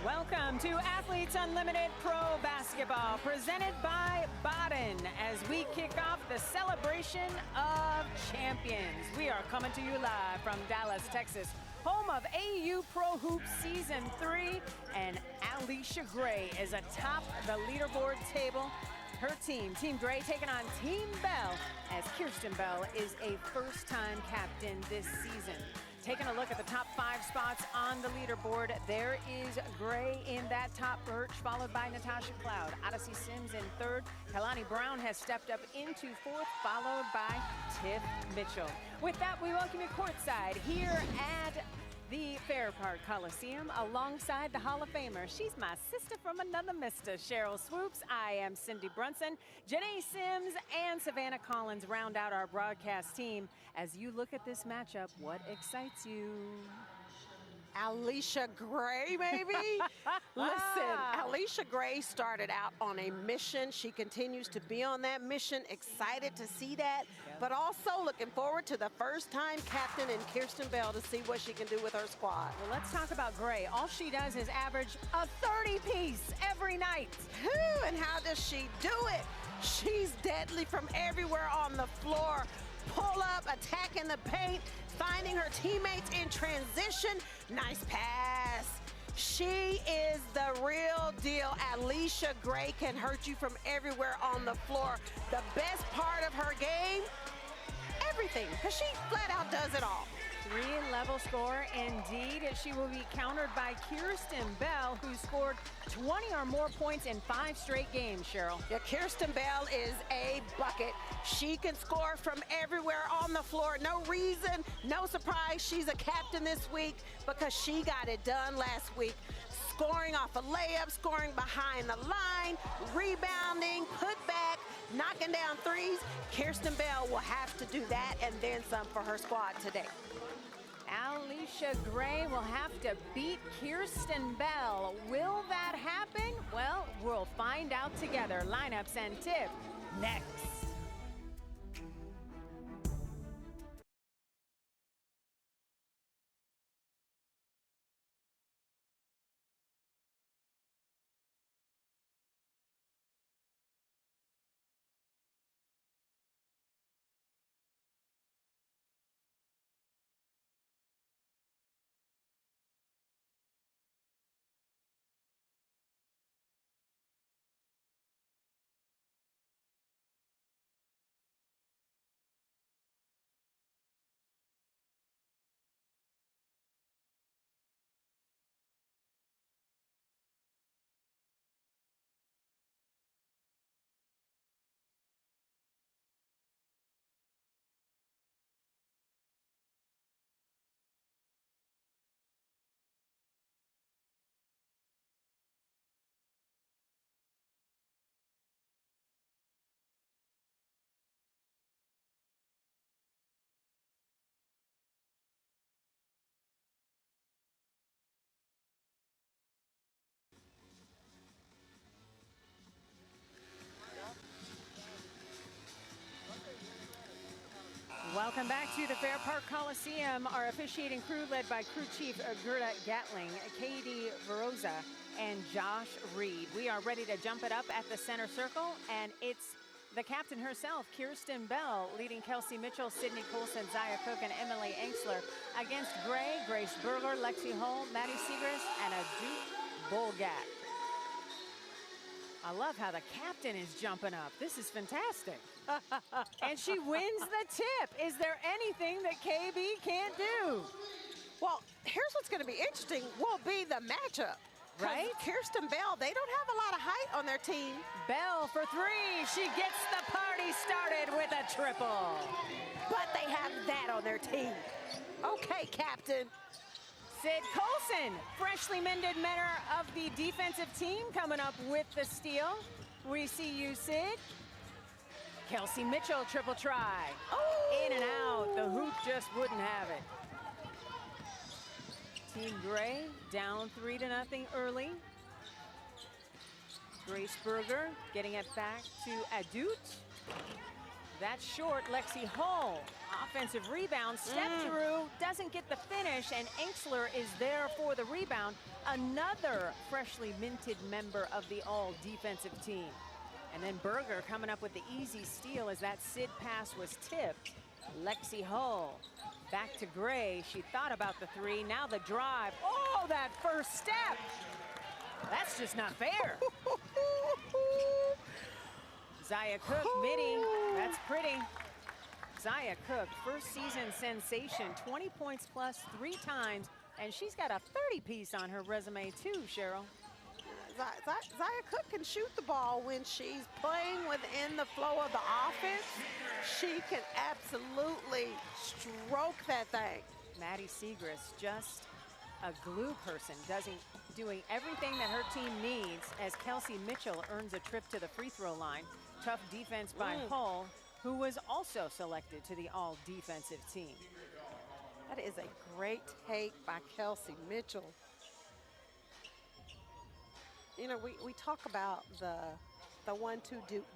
Welcome to Athletes Unlimited Pro Basketball, presented by Baden, as we kick off the celebration of champions. We are coming to you live from Dallas, Texas, home of AU Pro Hoops Season 3, and Alicia Gray is atop the leaderboard table. Her team, Team Gray, taking on Team Bell, as Kirsten Bell is a first-time captain this season. Taking a look at the top 5 spots on the leaderboard, there is Gray in that top perch, followed by Natasha Cloud. Odyssey Sims in 3rd. Kalani Brown has stepped up into 4th, followed by Tiff Mitchell. With that, we welcome you courtside here at the Fair Park Coliseum alongside the Hall of Famer. She's my sister from another mister, Cheryl Swoops. I am Cindy Brunson. Janae Sims and Savannah Collins round out our broadcast team. As you look at this matchup, what excites you? Alicia Gray, baby. Listen, Alicia Gray started out on a mission. She continues to be on that mission. Excited to see that, but also looking forward to the first-time captain in Kirsten Bell to see what she can do with her squad. Well, let's talk about Gray. All she does is average a 30-piece every night. And how does she do it? She's deadly from everywhere on the floor. Pull up, attacking the paint, finding her teammates in transition. Nice pass. She is the real deal. Alicia Gray can hurt you from everywhere on the floor. The best part of her game, everything, because she flat out does it all. 3-level score indeed. She will be countered by Kirsten Bell, who scored 20 or more points in 5 straight games, Cheryl. Yeah, Kirsten Bell is a bucket. She can score from everywhere on the floor. No reason, no surprise she's a captain this week, because she got it done last week. Scoring off a layup, scoring behind the line, rebounding, put back, knocking down threes. Kirsten Bell will have to do that and then some for her squad today. Alicia Gray will have to beat Kirsten Bell. Will that happen? Well, we'll find out together. Lineups and tip next. Welcome back to the Fair Park Coliseum. Our officiating crew led by crew chief Gerda Gatling, Katie Veroza, and Josh Reed. We are ready to jump it up at the center circle, and it's the captain herself, Kirsten Bell, leading Kelsey Mitchell, Sydney Colson, Zaya Cook, and Emily Enxler against Gray, Grace Berger, Lexi Hull, Maddie Segrist, and Adut Bolgat. I love how the captain is jumping up. This is fantastic. And she wins the tip. Is there anything that KB can't do? Well, here's what's going to be interesting will be the matchup. Right? Kirsten Bell, they don't have a lot of height on their team. Bell for 3. She gets the party started with a triple. But they have that on their team. Okay, captain. Sid Colson, freshly minted member of the defensive team, coming up with the steal. We see you, Sid. Kelsey Mitchell, triple try. Oh. In and out. The hoop just wouldn't have it. Team Gray down 3-0 early. Grace Berger getting it back to Adut. That's short. Lexi Hull Offensive rebound, step through, doesn't get the finish, and Enxler is there for the rebound. Another freshly minted member of the all-defensive team. And then Berger coming up with the easy steal as that Sid pass was tipped. Lexi Hull back to Gray. She thought about the three, now the drive. Oh, that first step. That's just not fair. Zaya Cook, midi, that's pretty. Zaya Cook, first season sensation, 20 points plus 3 times, and she's got a 30-piece on her resume too, Cheryl. Zaya Cook can shoot the ball when she's playing within the flow of the offense. She can absolutely stroke that thing. Maddie Segrist, just a glue person, doing everything that her team needs as Kelsey Mitchell earns a trip to the free throw line. Tough defense by Hull, who was also selected to the all-defensive team. That is a great take by Kelsey Mitchell. You know, we talk about the 1-2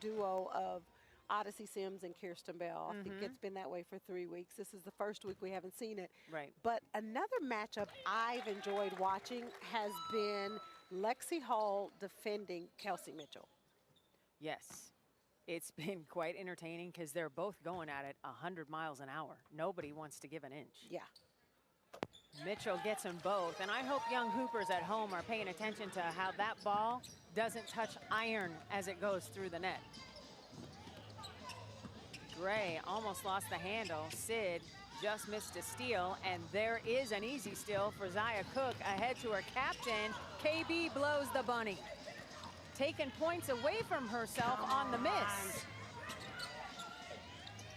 duo of Odyssey Sims and Kirsten Bell. I think it's been that way for 3 weeks. This is the first week we haven't seen it. Right. But another matchup I've enjoyed watching has been Lexi Hull defending Kelsey Mitchell. Yes, it's been quite entertaining because they're both going at it 100 miles an hour. Nobody wants to give an inch. Yeah. Mitchell gets them both, and I hope young hoopers at home are paying attention to how that ball doesn't touch iron as it goes through the net. Gray almost lost the handle. Sid just missed a steal, and there is an easy steal for Zaya Cook ahead to her captain. KB blows the bunny. Taking points away from herself on the miss.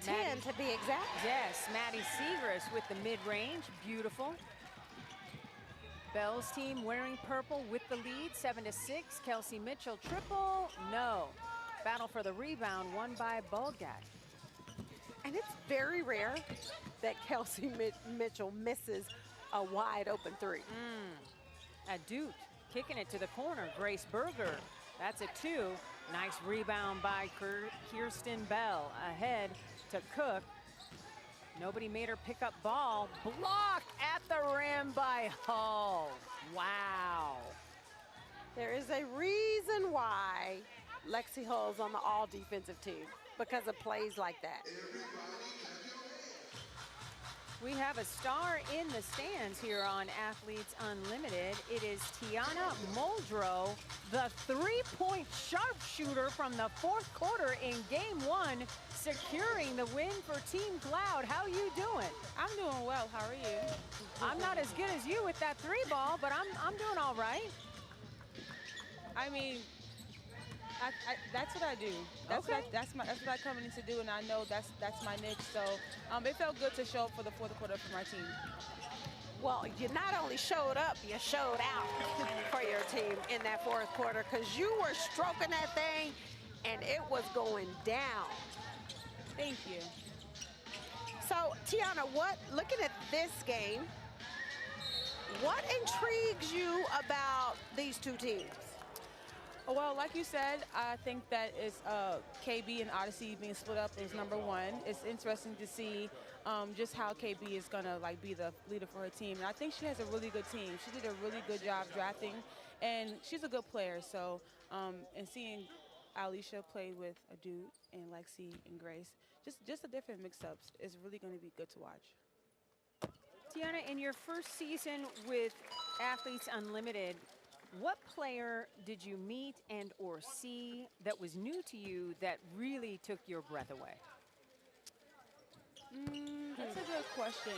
10 to be exact. Yes, Maddie Segrist with the mid-range, beautiful. Bell's team wearing purple with the lead, 7-6. Kelsey Mitchell triple, no. Battle for the rebound, won by Bulgat. And it's very rare that Kelsey Mitchell misses a wide open three. Adut kicking it to the corner, Grace Berger. That's a 2. Nice rebound by Kirsten Bell. Ahead to Cook. Nobody made her pick up ball. Block at the rim by Hull. Wow. There is a reason why Lexi Hull's on the all-defensive team, because of plays like that. We have a star in the stands here on Athletes Unlimited. It is Tiana Muldrow, the three-point sharpshooter from the fourth quarter in game 1, securing the win for Team Cloud. How you doing? I'm doing well. How are you? I'm not as good as you with that 3-ball, but I'm doing all right. I mean, that's what I do. That's Okay. That's what I come in to do, and I know that's my niche. So it felt good to show up for the fourth quarter for my team. Well, you not only showed up, you showed out for your team in that fourth quarter, because you were stroking that thing, and it was going down. Thank you. So, Tiana, looking at this game, what intrigues you about these two teams? Well, like you said, I think that it's KB and Odyssey being split up is number 1. It's interesting to see just how KB is going to be the leader for her team. And I think she has a really good team. She did a really good job drafting, and she's a good player. So, and seeing Alicia play with Adut and Lexi and Grace, just the different mix-ups is really going to be good to watch. Tiana, in your first season with Athletes Unlimited, what player did you meet and or see that was new to you that really took your breath away? That's a good question.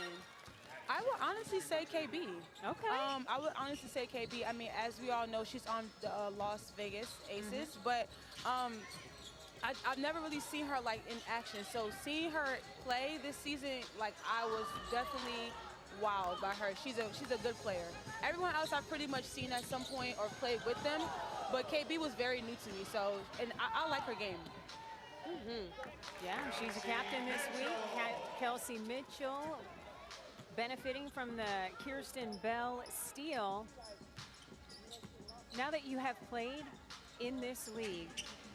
I would honestly say KB. Okay. I would honestly say KB. I mean, as we all know, she's on the Las Vegas Aces, but I've never really seen her in action. So seeing her play this season, I was definitely wowed by her. She's a good player. Everyone else I've pretty much seen at some point or played with them, but KB was very new to me. So, and I like her game. Yeah, she's a captain this week. Kelsey Mitchell benefiting from the Kirsten Bell steal. Now that you have played in this league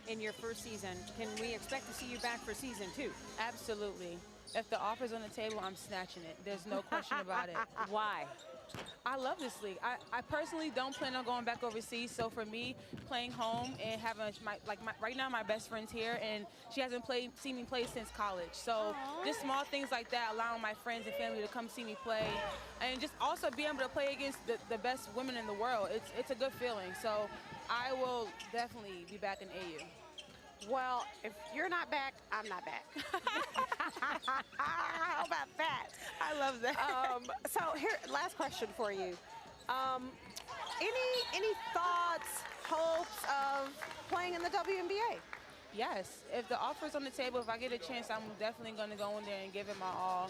in your first season, can we expect to see you back for season 2? Absolutely. If the offer's on the table, I'm snatching it. There's no question about it. Why? I love this league. I personally don't plan on going back overseas. So for me, playing home and having right now my best friend's here, and she hasn't seen me play since college. So just small things like that, allowing my friends and family to come see me play, and just also be able to play against the best women in the world. It's a good feeling. So I will definitely be back in AU. Well, if you're not back, I'm not back. How about that? I love that. So here, last question for you. Any thoughts, hopes of playing in the WNBA? Yes, if the offer's on the table, if I get a chance, I'm definitely going to go in there and give it my all.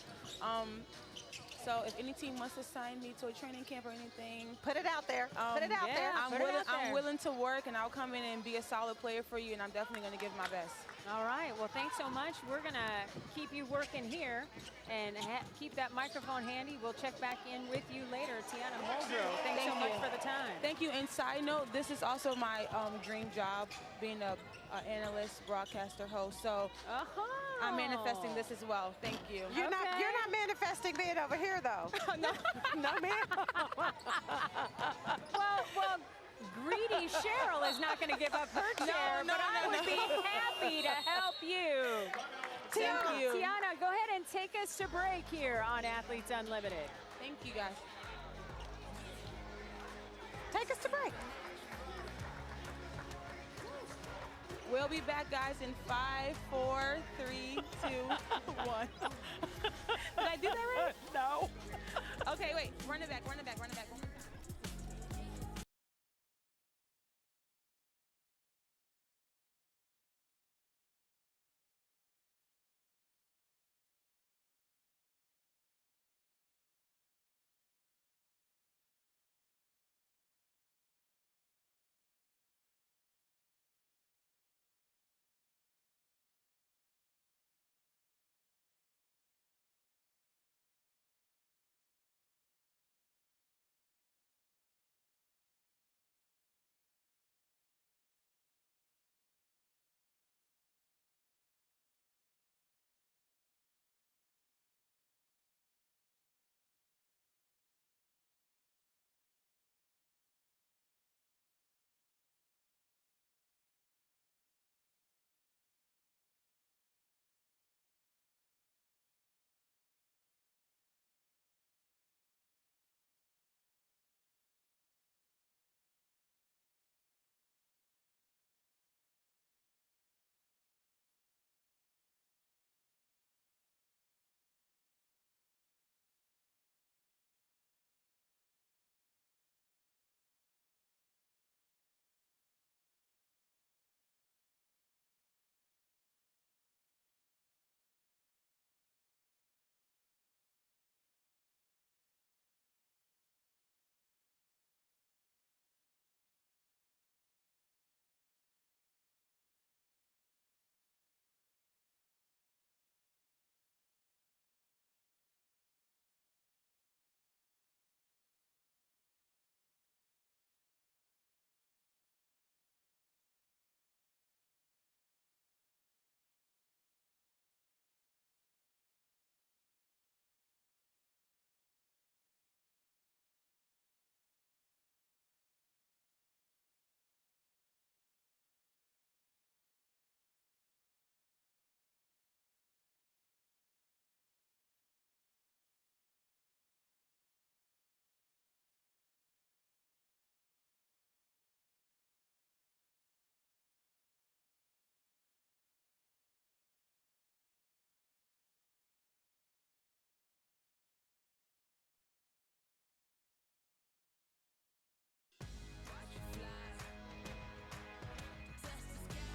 So if any team wants to sign me to a training camp or anything, put it out there. Put it out yeah, there. I'm willing to work, and I'll come in and be a solid player for you, and I'm definitely going to give my best. All right. Well, thanks so much. We're going to keep you working here and keep that microphone handy. We'll check back in with you later. Tiana Muldrow, thanks so much for the time. Thank you. And side note, this is also my dream job, being an analyst, broadcaster, host. So I'm manifesting this as well. Thank you. You're not manifesting being over here, though. No, ma'am. Well, greedy Cheryl is not going to give up her chair, but I would be happy to help you. Thank you. Tiana, go ahead and take us to break here on Athletes Unlimited. Thank you, guys. Take us to break. We'll be back, guys, in 5, 4, 3, 2, 1. Did I do that right? No. Okay, wait. Run it back.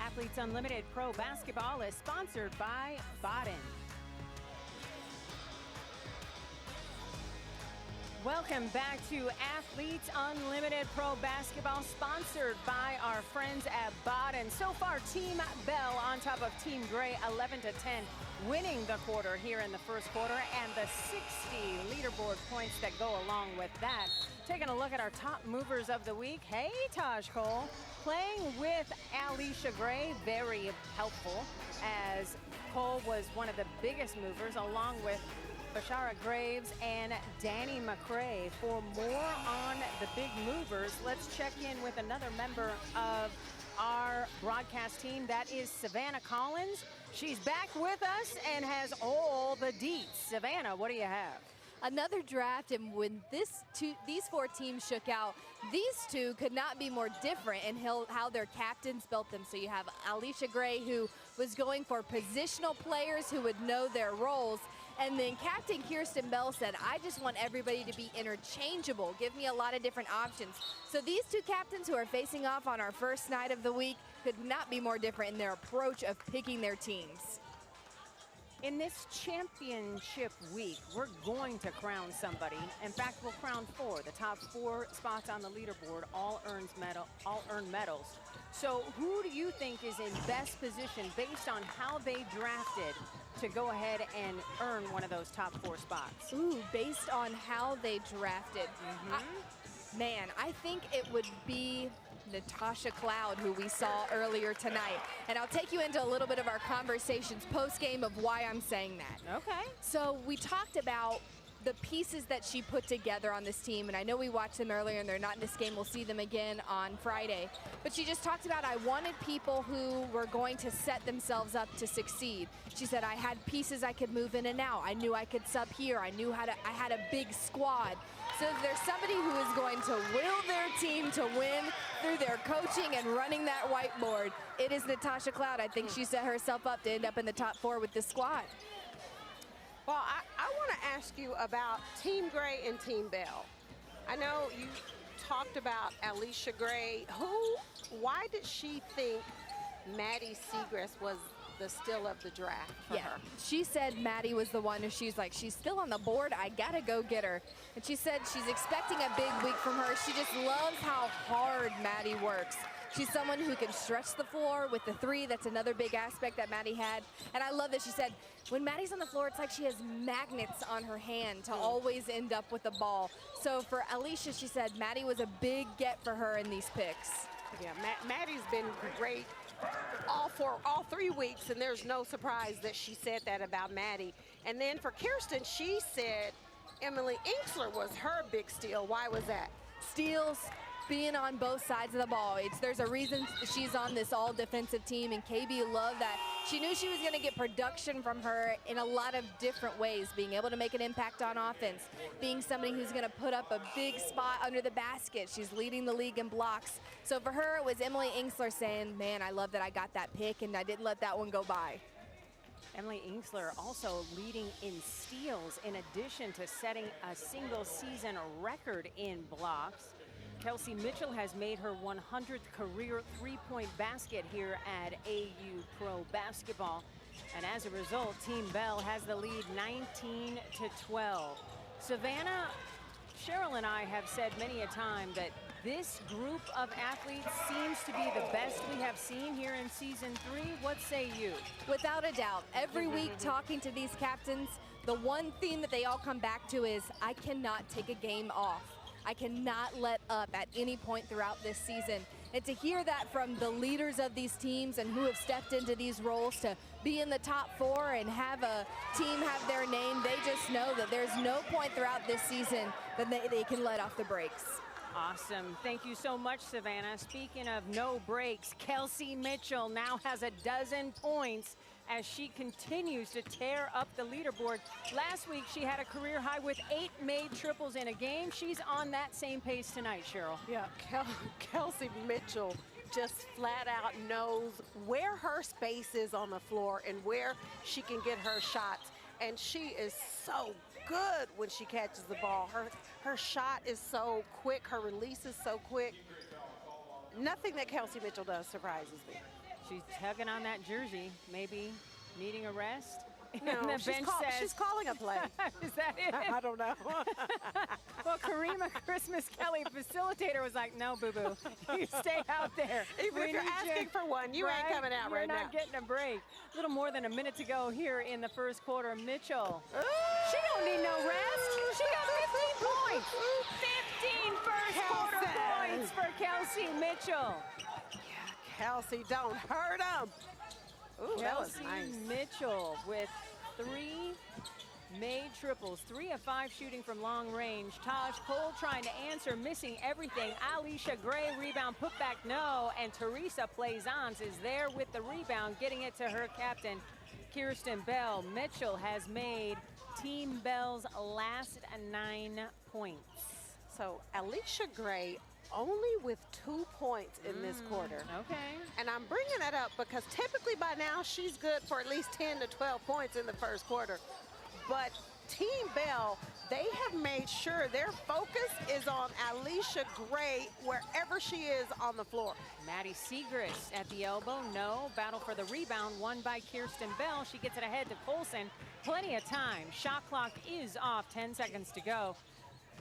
Athletes Unlimited Pro Basketball is sponsored by Baden. Welcome back to Athletes Unlimited Pro Basketball, sponsored by our friends at Baden. So far, Team Bell on top of Team Gray, 11-10, winning the quarter here in the first quarter, and the 60 leaderboard points that go along with that. Taking a look at our top movers of the week. Hey, Taj Cole, playing with Alicia Gray, very helpful, as Nicole was one of the biggest movers, along with Bashara Graves and Danny McCrae. For more on the big movers, let's check in with another member of our broadcast team. That is Savannah Collins. She's back with us and has all the deets. Savannah, what do you have? Another draft, and when these four teams shook out, these two could not be more different in how their captains built them. So you have Alicia Gray, who was going for positional players who would know their roles. And then Captain Kirsten Bell said, I just want everybody to be interchangeable. Give me a lot of different options. So these two captains who are facing off on our first night of the week could not be more different in their approach of picking their teams. In this championship week, we're going to crown somebody. In fact, we'll crown four. The top 4 spots on the leaderboard all earned medals. So who do you think is in best position based on how they drafted to go ahead and earn one of those top 4 spots? Ooh, based on how they drafted. I think it would be Natasha Cloud, who we saw earlier tonight. And I'll take you into a little bit of our conversations post-game of why I'm saying that. Okay. So we talked about the pieces that she put together on this team, and I know we watched them earlier and they're not in this game. We'll see them again on Friday. But she just talked about, I wanted people who were going to set themselves up to succeed. She said, I had pieces I could move in and out. I knew I could sub here. I had a big squad. So if there's somebody who is going to will their team to win through their coaching and running that whiteboard, it is Natasha Cloud. I think she set herself up to end up in the top 4 with this squad. Well, I want to ask you about Team Gray and Team Bell. I know you talked about Alicia Gray. Why did she think Maddie Segrest was the steal of the draft for her? She said Maddie was the one, and she's like, she's still on the board. I gotta go get her. And she said she's expecting a big week from her. She just loves how hard Maddie works. She's someone who can stretch the floor with the 3. That's another big aspect that Maddie had. And I love that she said, when Maddie's on the floor, it's like she has magnets on her hand to always end up with the ball. So for Alicia, she said Maddie was a big get for her in these picks. Yeah, Maddie's been great all 3 weeks, and there's no surprise that she said that about Maddie. And then for Kirsten, she said Emily Inksler was her big steal. Why was that? Steals, being on both sides of the ball. There's a reason she's on this all-defensive team, and KB loved that. She knew she was going to get production from her in a lot of different ways, being able to make an impact on offense, being somebody who's going to put up a big spot under the basket. She's leading the league in blocks. So for her, it was Emily Inksler saying, man, I love that I got that pick, and I didn't let that one go by. Emily Inksler also leading in steals, in addition to setting a single-season record in blocks. Kelsey Mitchell has made her 100th career 3-point basket here at AU Pro Basketball. And as a result, Team Bell has the lead 19-12. Savannah, Cheryl and I have said many a time that this group of athletes seems to be the best we have seen here in season 3. What say you? Without a doubt, every week talking to these captains, the one theme that they all come back to is, I cannot take a game off. I cannot let up at any point throughout this season. And to hear that from the leaders of these teams and who have stepped into these roles to be in the top 4 and have a team have their name, they just know that there's no point throughout this season that they can let off the brakes. Awesome. Thank you so much, Savannah. Speaking of no breaks, Kelsey Mitchell now has 12 points as she continues to tear up the leaderboard. Last week, she had a career high with 8 made triples in a game. She's on that same pace tonight, Cheryl. Yeah, Kelsey Mitchell just flat out knows where her space is on the floor and where she can get her shots. And she is so good when she catches the ball. Her shot is so quick. Her release is so quick. Nothing that Kelsey Mitchell does surprises me. She's tugging on that jersey, maybe needing a rest. No, she's calling a play. Is that it? I don't know. Well, Karima Christmas Kelly, facilitator, was like, no, boo-boo, you stay out there. Even if you're asking for one, you ain't coming out right now. You're not getting a break. A little more than a minute to go here in the first quarter. Mitchell, she don't need no rest. She got 15 points. 15 first quarter points for Kelsey Mitchell. Kelsey, don't hurt him. Ooh, that was Kelsey nice. Mitchell with 3 made triples, 3 of 5 shooting from long range. Taj Cole trying to answer, missing everything. Alicia Gray rebound, put back no, and Teresa Plaisance is there with the rebound, getting it to her captain, Kirsten Bell. Mitchell has made Team Bell's last 9 points. So Alicia Gray only with 2 points in this quarter. Okay. And I'm bringing that up because typically by now she's good for at least 10 to 12 points in the first quarter. But Team Bell, they have made sure their focus is on Alicia Gray wherever she is on the floor. Maddie Segrist at the elbow, no. Battle for the rebound, won by Kirsten Bell. She gets it ahead to Colson. Plenty of time. Shot clock is off, 10 seconds to go.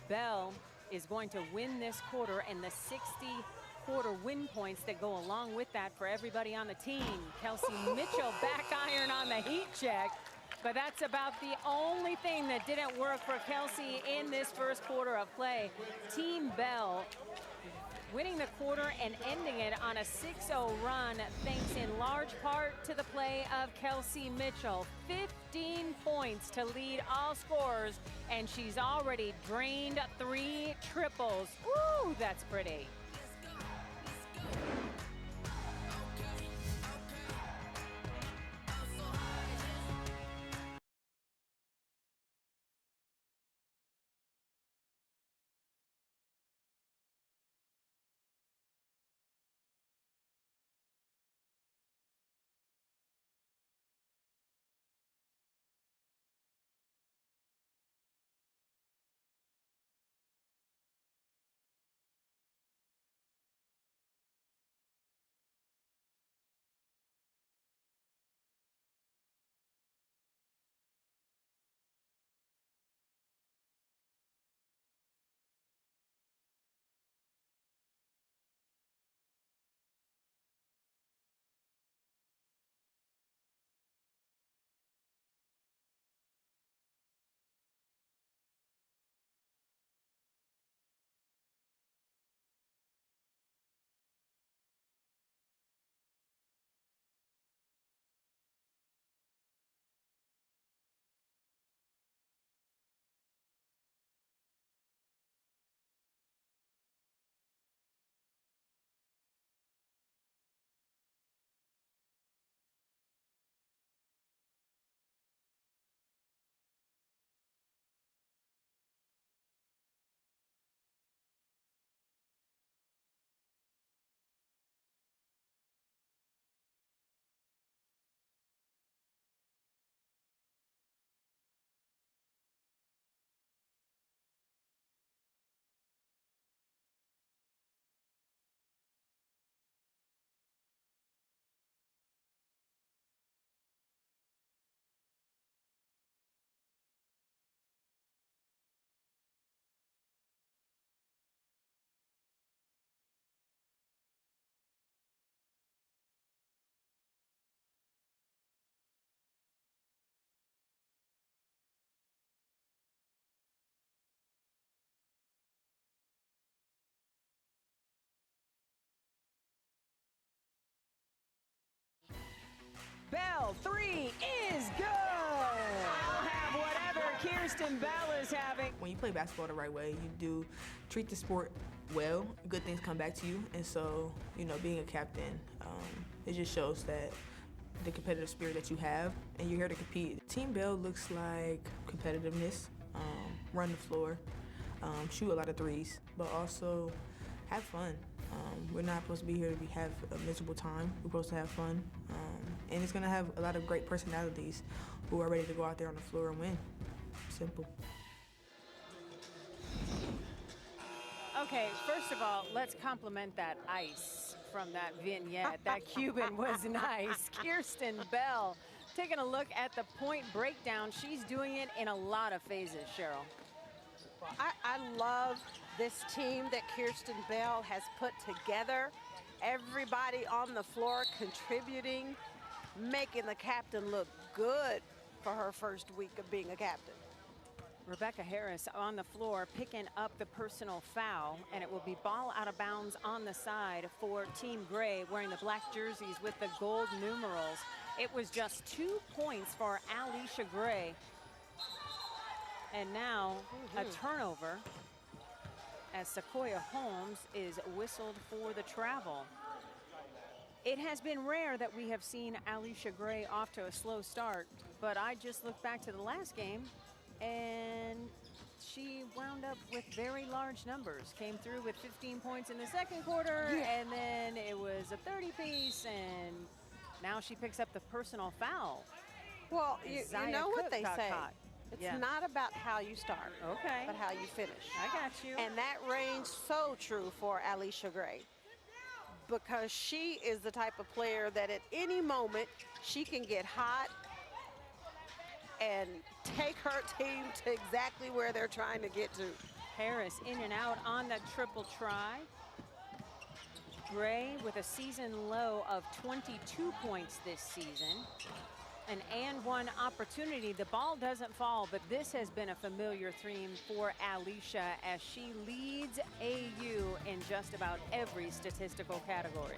Bell is going to win this quarter and the 60 quarter win points that go along with that for everybody on the team. Kelsey Mitchell back iron on the heat check. But that's about the only thing that didn't work for Kelsey in this first quarter of play. Team Bell winning the quarter and ending it on a 6-0 run, thanks in large part to the play of Kelsey Mitchell. 15 points to lead all scorers, and she's already drained 3 triples. Woo, that's pretty. Bell, 3 is good. I'll have whatever Kirsten Bell is having. When you play basketball the right way, you do treat the sport well, good things come back to you. And so, you know, being a captain, it just shows that the competitive spirit that you have, and you're here to compete. Team Bell looks like competitiveness, run the floor, shoot a lot of threes, but also have fun. We're not supposed to be here to have a miserable time. We're supposed to have fun. And it's going to have a lot of great personalities who are ready to go out there on the floor and win. Simple. Okay, first of all, let's compliment that ice from that vignette. That Cuban was nice. Kirsten Bell taking a look at the point breakdown. She's doing it in a lot of phases, Cheryl. I love this team that Kirsten Bell has put together. Everybody on the floor contributing, making the captain look good for her first week of being a captain. Rebecca Harris on the floor picking up the personal foul, and it will be ball out of bounds on the side for Team Gray, wearing the black jerseys with the gold numerals. It was just 2 points for Alicia Gray. And now a turnover as Sequoia Holmes is whistled for the travel. It has been rare that we have seen Alicia Gray off to a slow start, but I just looked back to the last game and she wound up with very large numbers. Came through with 15 points in the second quarter, and then it was a 30-piece, and now she picks up the personal foul. Well, you know what they say. Caught. It's not about how you start, but how you finish. I got you. And that reigns so true for Alicia Gray, because she is the type of player that at any moment she can get hot and take her team to exactly where they're trying to get to. Harris in and out on the triple try. Gray with a season low of 22 points this season. An and one opportunity. The ball doesn't fall, but this has been a familiar theme for Alicia as she leads AU in just about every statistical category.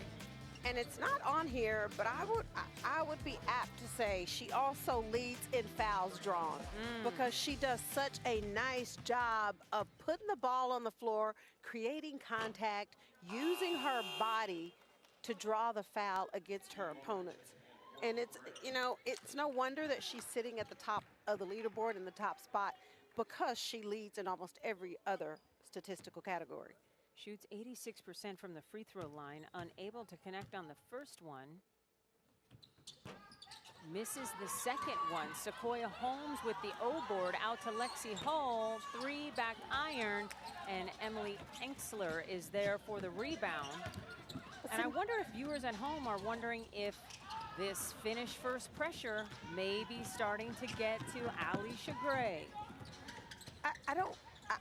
And it's not on here, but I would be apt to say she also leads in fouls drawn, because she does such a nice job of putting the ball on the floor, creating contact, using her body to draw the foul against her opponents. And it's, you know, it's no wonder that she's sitting at the top of the leaderboard in the top spot, because she leads in almost every other statistical category. Shoots 86% from the free throw line, unable to connect on the first one. Misses the second one. Sequoia Holmes with the O board out to Lexi Hull. 3 back iron, and Emily Enksler is there for the rebound. And I wonder if viewers at home are wondering if this finish first pressure may be starting to get to Alicia Gray.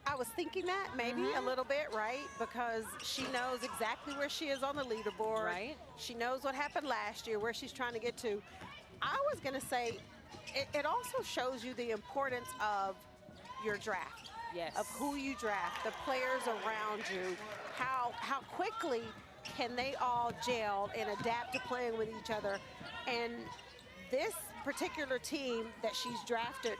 I was thinking that maybe a little bit, right? Because she knows exactly where she is on the leaderboard. Right. She knows what happened last year, where she's trying to get to. I was going to say it also shows you the importance of your draft. Yes. Of who you draft, the players around you, how quickly can they all gel and adapt to playing with each other. And this particular team that she's drafted,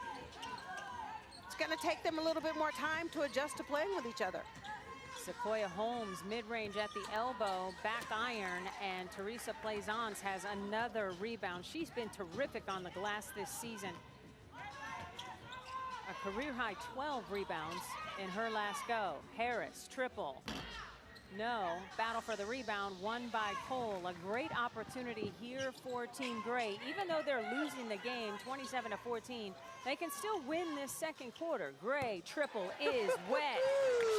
it's going to take them a little bit more time to adjust to playing with each other. Sequoia Holmes mid-range at the elbow, back iron, and Teresa Plaisance has another rebound. She's been terrific on the glass this season. A career-high 12 rebounds in her last go. Harris, triple. No, battle for the rebound, won by Cole. A great opportunity here for Team Gray. Even though they're losing the game 27-14, they can still win this second quarter. Gray, triple is wet.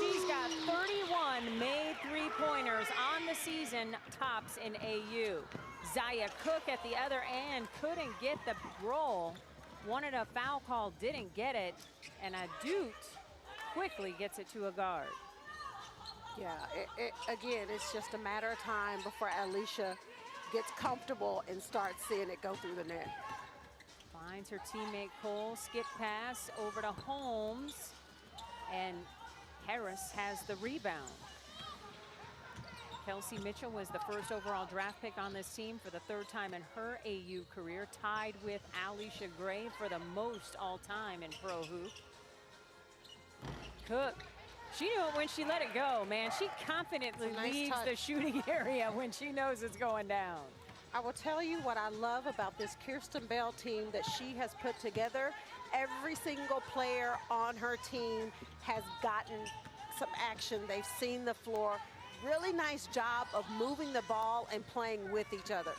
She's got 31 made three-pointers on the season, tops in AU. Zaya Cook at the other end couldn't get the roll. Wanted a foul call, didn't get it. And Adut quickly gets it to a guard. Yeah, again, it's just a matter of time before Alicia gets comfortable and starts seeing it go through the net. Finds her teammate Cole, skip pass over to Holmes, and Harris has the rebound. Kelsey Mitchell was the first overall draft pick on this team for the 3rd time in her AU career, tied with Alicia Gray for the most all-time in pro hoop. Cook. She knew it when she let it go, man. She confidently leaves the shooting area when she knows it's going down. I will tell you what I love about this Kirsten Bell team that she has put together. Every single player on her team has gotten some action. They've seen the floor. Really nice job of moving the ball and playing with each other.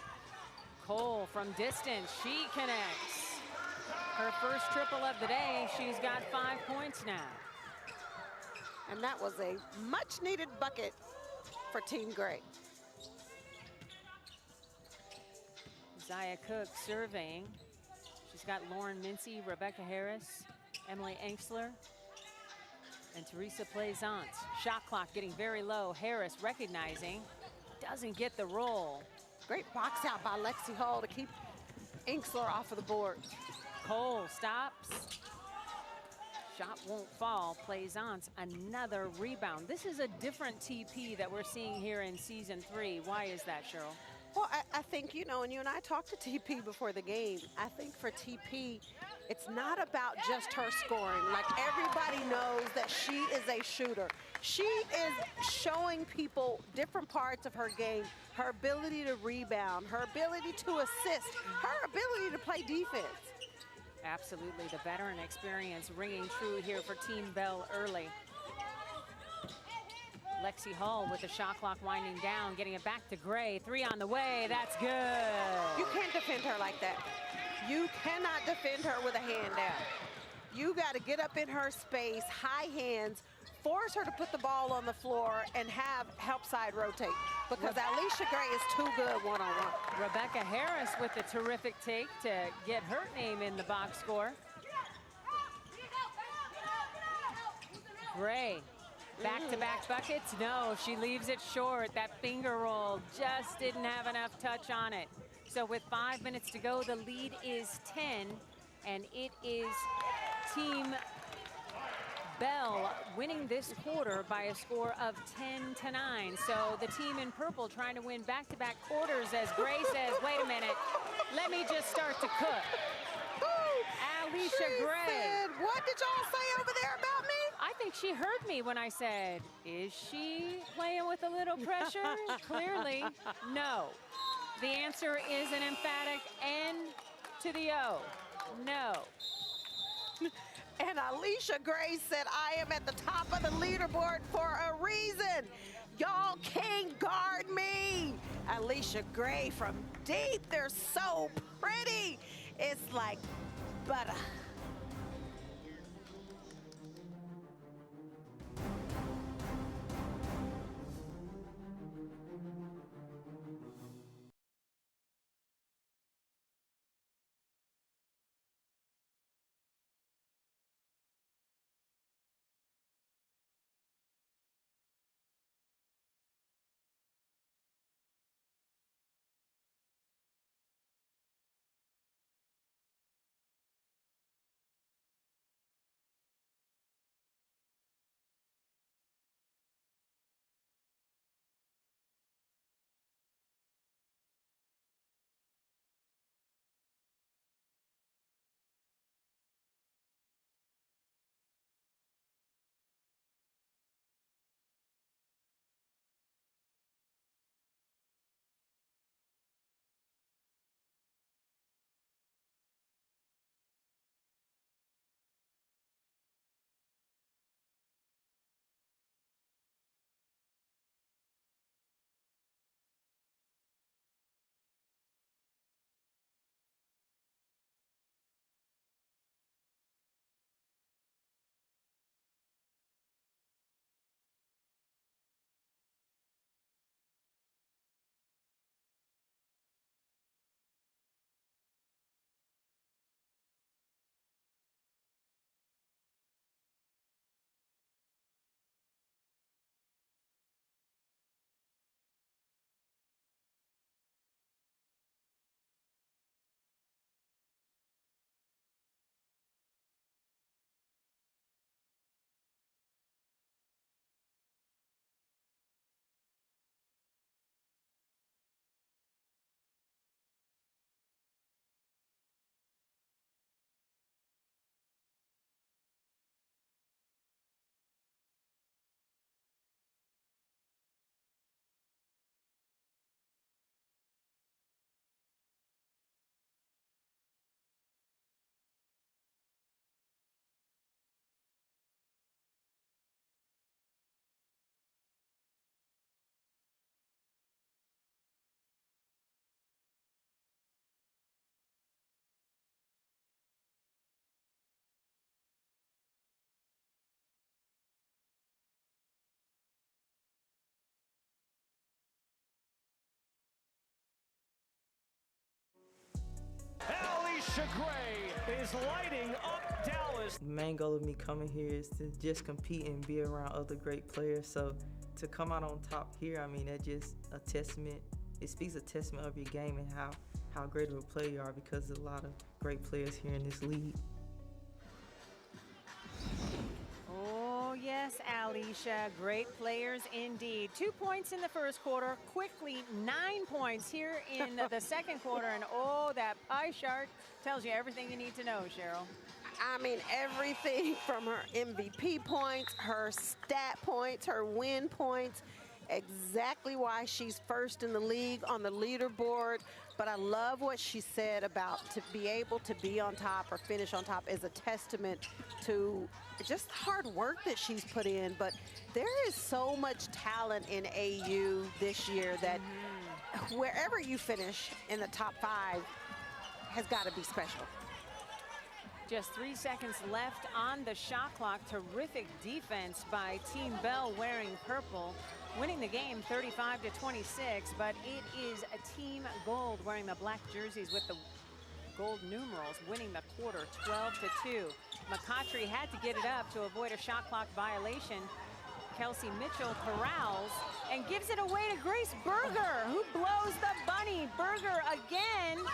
Cole from distance, she connects. Her first triple of the day. She's got 5 points now. And that was a much-needed bucket for Team Gray. Zaya Cook serving. She's got Lauren Mincy, Rebecca Harris, Emily Enksler, and Teresa Plaisance. Shot clock getting very low. Harris recognizing, doesn't get the roll. Great box out by Lexi Hall to keep Enksler off of the board. Cole stops. Shot won't fall, plays on. Another rebound. This is a different TP that we're seeing here in season 3. Why is that, Cheryl? Well, I think, you know, and you and I talked to TP before the game. I think for TP, it's not about just her scoring. Like, everybody knows that she is a shooter. She is showing people different parts of her game, her ability to rebound, her ability to assist, her ability to play defense. Absolutely, the veteran experience ringing true here for Team Bell early. Lexi Hall with the shot clock winding down, getting it back to Gray. 3 on the way, that's good. You can't defend her like that. You cannot defend her with a hand down. You got to get up in her space, high hands, force her to put the ball on the floor and have help side rotate, because Alicia Gray is too good one-on-one. Rebecca Harris with the terrific take to get her name in the box score. Gray, back-to-back buckets. No, she leaves it short. That finger roll just didn't have enough touch on it. So with 5 minutes to go, the lead is 10, and it is Team Bell winning this quarter by a score of 10-9. So the team in purple trying to win back-to-back quarters, as Gray says, wait a minute, let me just start to cook. Alicia Gray. Said, what did y'all say over there about me? I think she heard me when I said, is she playing with a little pressure? Clearly, no. The answer is an emphatic N to the O. No. And Alicia Gray said, I am at the top of the leaderboard for a reason. Y'all can't guard me. Alicia Gray from deep. They're so pretty. It's like butter. Alicia Gray is lighting up Dallas. The main goal of me coming here is to just compete and be around other great players. So to come out on top here, I mean, that's just a testament. It speaks a testament of your game and how great of a player you are, because there's a lot of great players here in this league. yes, Alicia. Great players indeed. 2 points in the first quarter. Quickly, 9 points here in the second quarter. And oh, that pie chart tells you everything you need to know, Cheryl. I mean, everything from her MVP points, her stat points, her win points, exactly why she's first in the league on the leaderboard. But I love what she said about to be able to be on top or finish on top is a testament to just hard work that she's put in. But there is so much talent in AU this year that wherever you finish in the top 5 has got to be special. Just 3 seconds left on the shot clock. Terrific defense by Team Bell wearing purple, winning the game 35-26, but it is a Team Gold wearing the black jerseys with the gold numerals, winning the quarter 12-2. McCautry had to get it up to avoid a shot clock violation. Kelsey Mitchell corrals and gives it away to Grace Berger, who blows the bunny. Berger again.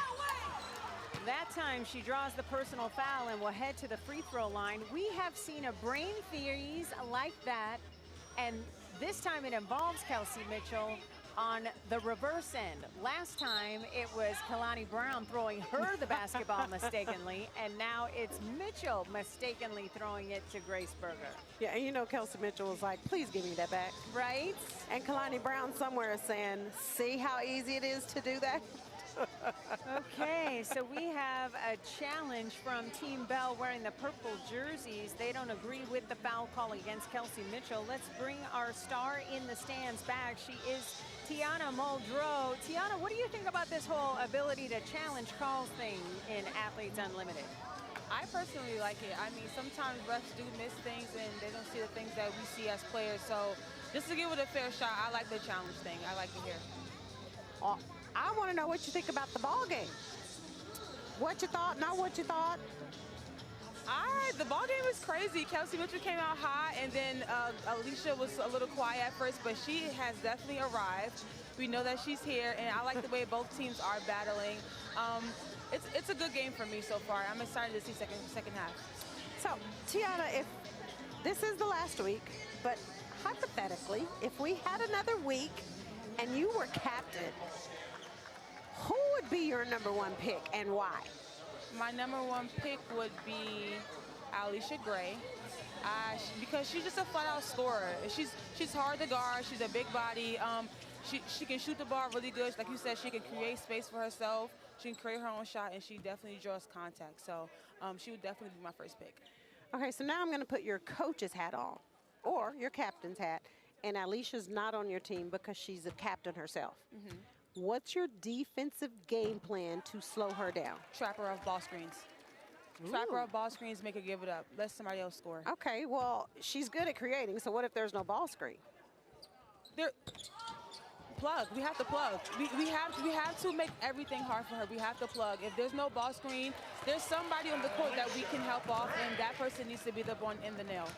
That time she draws the personal foul and will head to the free throw line. We have seen a brain freeze like that, and this time it involves Kelsey Mitchell on the reverse end. Last time it was Kalani Brown throwing her the basketball mistakenly, and now it's Mitchell mistakenly throwing it to Grace Berger. Yeah, and you know Kelsey Mitchell was like, please give me that back. Right? And Kalani Brown somewhere is saying, see how easy it is to do that? Okay, so we have a challenge from Team Bell wearing the purple jerseys. They don't agree with the foul call against Kelsey Mitchell. Let's bring our star in the stands back. She is Tiana Muldrow. Tiana, what do you think about this whole ability to challenge calls thing in Athletes Unlimited? I personally like it. I mean, sometimes refs do miss things and they don't see the things that we see as players. So just to give it a fair shot, I like the challenge thing. I like it here. I want to know what you think about the ball game. What you thought, not what you thought. The ball game was crazy. Kelsey Mitchell came out hot, and then Alicia was a little quiet at first, but she has definitely arrived. We know that she's here, and I like the way both teams are battling. It's a good game for me so far. I'm excited to see second half. So, Tiana, if this is the last week, but hypothetically, if we had another week and you were captain, who would be your #1 pick and why? My #1 pick would be Alicia Gray, because she's just a flat-out scorer. She's hard to guard. She's a big body. She can shoot the ball really good. Like you said, she can create space for herself. She can create her own shot, and she definitely draws contact. So she would definitely be my first pick. Okay, so now I'm going to put your coach's hat on, or your captain's hat, and Alicia's not on your team because she's a captain herself. What's your defensive game plan to slow her down? Trap her off ball screens. Trap her off ball screens, make her give it up. Let somebody else score. Okay, well, she's good at creating, so what if there's no ball screen? Plug. We have to plug. We have to make everything hard for her. We have to plug. If there's no ball screen, there's somebody on the court that we can help off, and that person needs to be the one in the nail.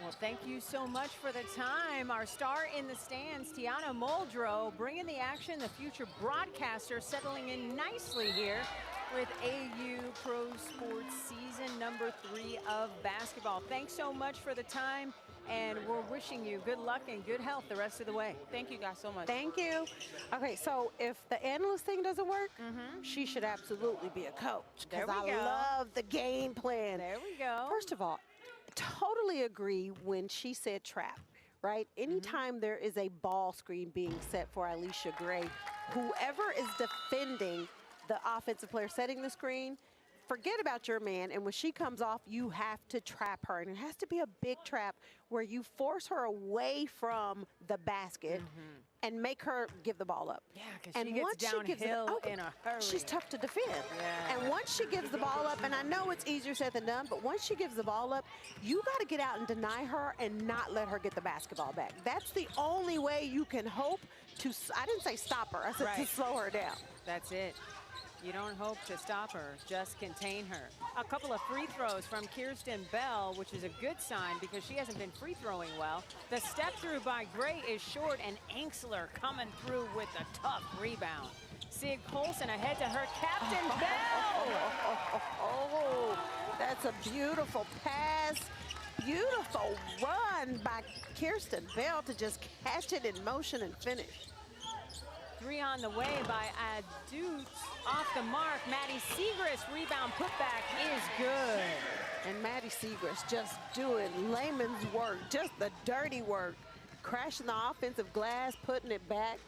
Well, thank you so much for the time. Our star in the stands, Tiana Muldrow, bringing the action, the future broadcaster, settling in nicely here with AU Pro Sports season #3 of basketball. Thanks so much for the time, and we're wishing you good luck and good health the rest of the way. Thank you guys so much. Thank you. Okay, so if the analyst thing doesn't work, she should absolutely be a coach, because I love the game plan. There we go. First of all, totally agree when she said trap, right? Anytime there is a ball screen being set for Alicia Gray, whoever is defending the offensive player setting the screen, forget about your man, and when she comes off, you have to trap her, and it has to be a big trap where you force her away from the basket and make her give the ball up. Yeah, because she gets downhill in a hurry. She's tough to defend. Yeah. And once she gives the ball up, and I know it's easier said than done, but once she gives the ball up, you got to get out and deny her and not let her get the basketball back. That's the only way you can hope to, I didn't say stop her, I said to slow her down. That's it. You don't hope to stop her, just contain her. A couple of free throws from Kirsten Bell, which is a good sign because she hasn't been free throwing well. The step through by Gray is short, and Anxler coming through with a tough rebound. Sig Colson ahead to her captain, Bell. Oh, that's a beautiful pass. beautiful run by Kirsten Bell to just catch it in motion and finish. 3 on the way by Adut. Off the mark, Maddie Segrist rebound putback is good. And Maddie Segrist just doing layman's work, just the dirty work. Crashing the offensive glass, putting it back.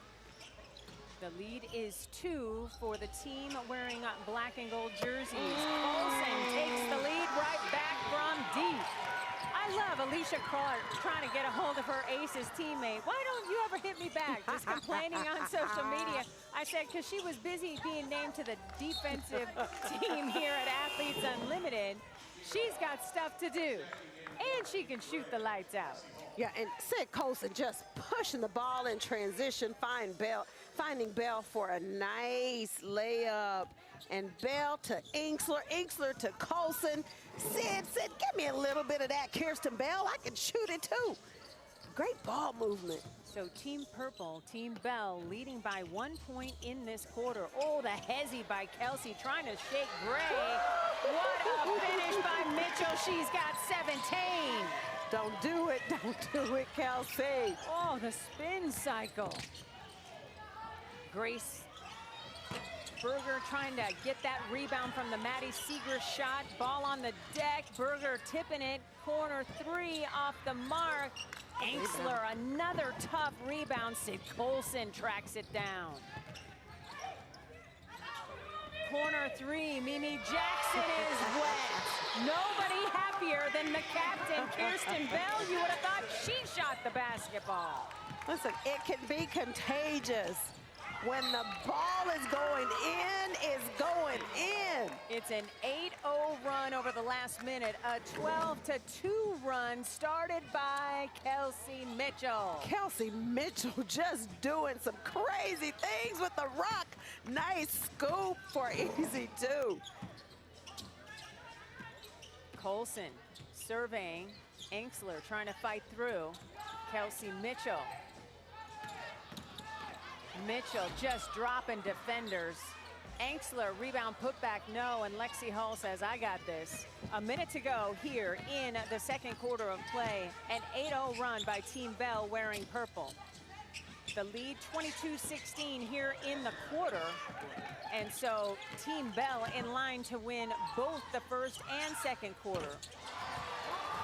The lead is 2 for the team wearing black and gold jerseys. Colson takes the lead right back from deep. I love Alicia Clark trying to get a hold of her Aces teammate. Why don't you ever hit me back? Just complaining on social media. I said, because she was busy being named to the defensive team here at Athletes Unlimited. She's got stuff to do, and she can shoot the lights out. Yeah, and Sid Colson just pushing the ball in transition, finding Bell for a nice layup. And Bell to Inksler, Inksler to Colson. Sid, give me a little bit of that, Kirsten Bell. I can shoot it too. Great ball movement. So Team Purple, Team Bell leading by 1 point in this quarter. Oh, the hezzy by Kelsey trying to shake Gray. What a finish by Mitchell. She's got 17. Don't do it, Kelsey. Oh, the spin cycle. Grace Berger trying to get that rebound from the Maddie Seeger shot. Ball on the deck. Berger tipping it. Corner 3 off the mark. Inksler, another tough rebound. Sid Colson tracks it down. Corner 3, Mimi Jackson is wet. Nobody happier than the captain, Kirsten Bell. You would have thought she shot the basketball. Listen, it can be contagious. When the ball is going in, it's going in. It's an 8-0 run over the last minute. A 12-2 run started by Kelsey Mitchell. Kelsey Mitchell just doing some crazy things with the rock. Nice scoop for easy 2. Colson surveying. Inksler trying to fight through. Kelsey Mitchell. Mitchell just dropping defenders. Inksler, rebound putback, no, and Lexi Hull says, I got this. A minute to go here in the second quarter of play. An 8-0 run by Team Bell wearing purple. The lead 22-16 here in the quarter. And so Team Bell in line to win both the first and second quarter.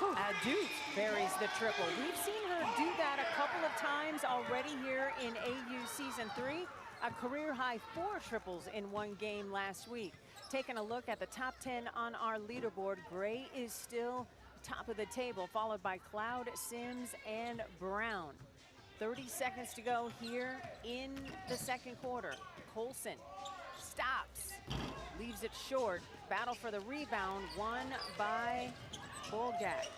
Adut buries the triple. We've seen her do that a couple of times already here in AU Season 3. A career-high 4 triples in one game last week. Taking a look at the top 10 on our leaderboard, Gray is still top of the table, followed by Cloud, Sims, and Brown. 30 seconds to go here in the second quarter. Colson stops, leaves it short. Battle for the rebound, won by Bulgak.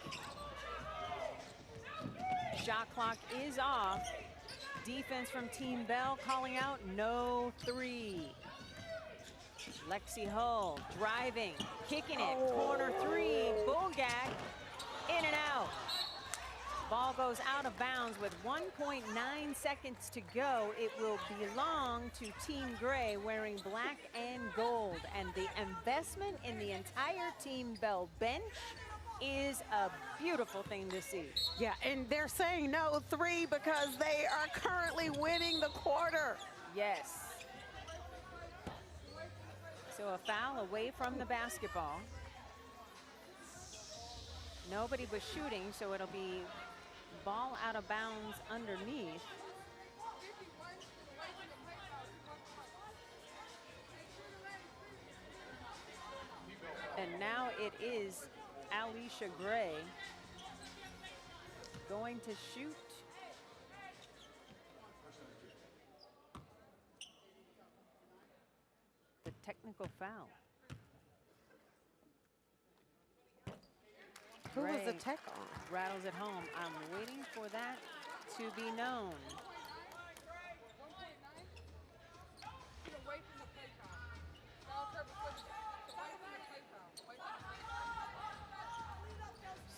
Shot clock is off. Defense from Team Bell calling out no 3. Lexi Hull driving, kicking it, corner 3, Bulgak in and out. Ball goes out of bounds with 1.9 seconds to go. It will belong to Team Gray wearing black and gold. And the investment in the entire Team Bell bench is a beautiful thing to see. Yeah, and they're saying no 3 because they are currently winning the quarter. Yes. So a foul away from the basketball. Nobody was shooting, so it'll be ball out of bounds underneath. And now it is Alicia Gray going to shoot. The technical foul. Who was the Gray tech on? rattles it home. I'm waiting for that to be known.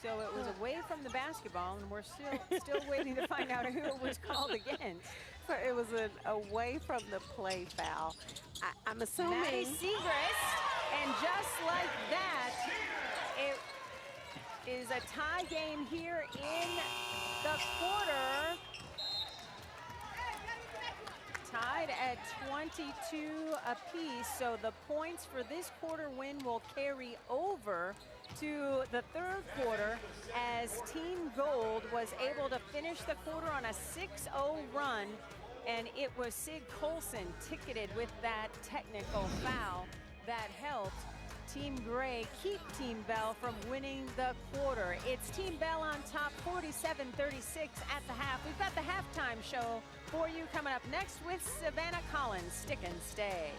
So it was away from the basketball, and we're still waiting to find out who it was called against. So it was an away from the play foul. I'm assuming. Maddie Segrist, and just like that, is a tie game here in the quarter. Tied at 22 apiece, so the points for this quarter win will carry over to the third quarter as Team Gold was able to finish the quarter on a 6-0 run, and it was Sid Colson ticketed with that technical foul that helped Team Gray keep Team Bell from winning the quarter. It's Team Bell on top 47-36 at the half. We've got the halftime show for you coming up next with Savannah Collins. Stick and stay.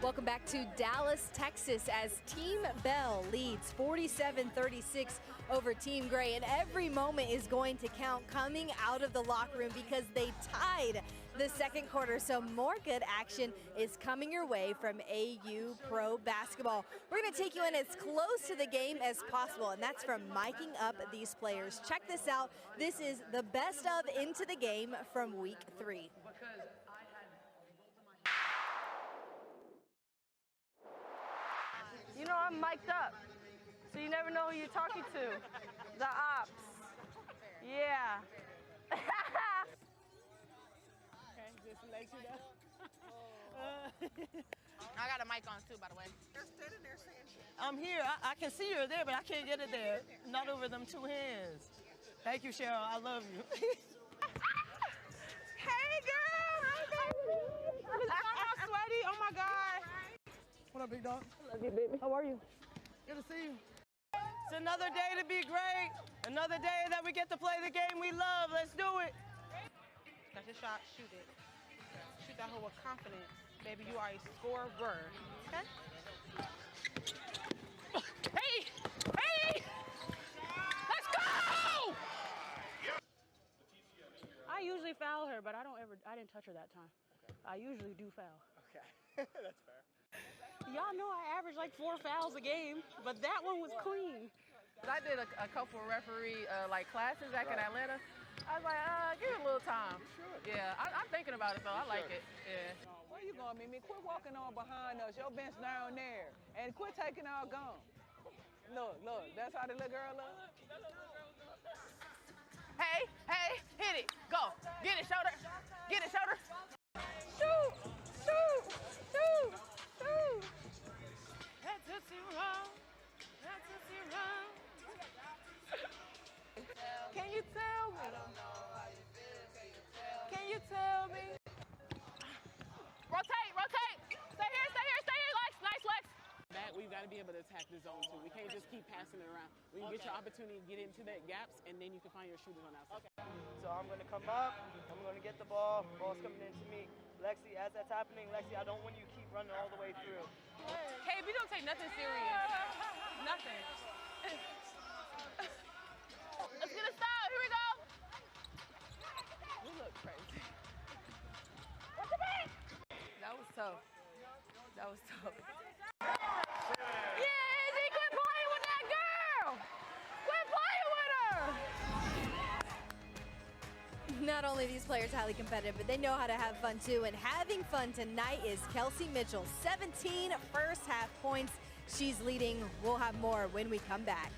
Welcome back to Dallas, Texas, as Team Bell leads 47-36 over Team Gray. And every moment is going to count coming out of the locker room because they tied the second quarter. So more good action is coming your way from AU Pro Basketball. We're going to take you in as close to the game as possible, and that's from miking up these players. Check this out. This is the best of Into the Game from week 3. You know I'm mic'd up, so you never know who you're talking to. The ops. Yeah. Okay, just to let you know. I got a mic on too, by the way. I'm here. I can see you're there, but I can't get it there. Not over them two hands. Thank you, Cheryl. I love you. Hey, girl. I'm sweaty. Oh, my God. What up, big dog? I love you, baby. How are you? Good to see you. It's another day to be great. Another day that we get to play the game we love. Let's do it. catch a shot, shoot it. Shoot that hoe with confidence. Baby, you are a scorer. Okay? Hey! Hey! Let's go! I usually foul her, but I didn't touch her that time. Okay. I usually do foul. Okay, that's fair. Y'all know I average like 4 fouls a game, but that one was clean. I did a couple of referee like classes back in Atlanta. I was like, give it a little time. Yeah, I'm thinking about it though. I like it. Yeah. Where you going, Mimi? Quit walking on behind us. Your bench down there. And quit taking our gum. Look, that's how the little girl looks. Hey, hit it. Go. Get it, shoulder. Get it, shoulder. Shoot. That's a zero. That's a zero. Can you tell me? Can you tell me? Rotate. Stay here, Lex. Nice, Lex. That we've got to be able to attack the zone too. We can't just keep passing it around. When you get your opportunity to get into that gaps, and then you can find your shooters on outside. Okay. So I'm going to come up. I'm going to get the ball. Ball's coming into me. Lexi, as that's happening, Lexi, I don't want you to keep running all the way through. Hey, we don't take nothing serious. Nothing. Let's get a style. Here we go. You look crazy. That was tough. Yeah, Izzy, quit playing with that girl. Quit playing with her. Not only are these players highly competitive, but they know how to have fun too. And having fun tonight is Kelsey Mitchell. 17 first half points. She's leading. We'll have more when we come back.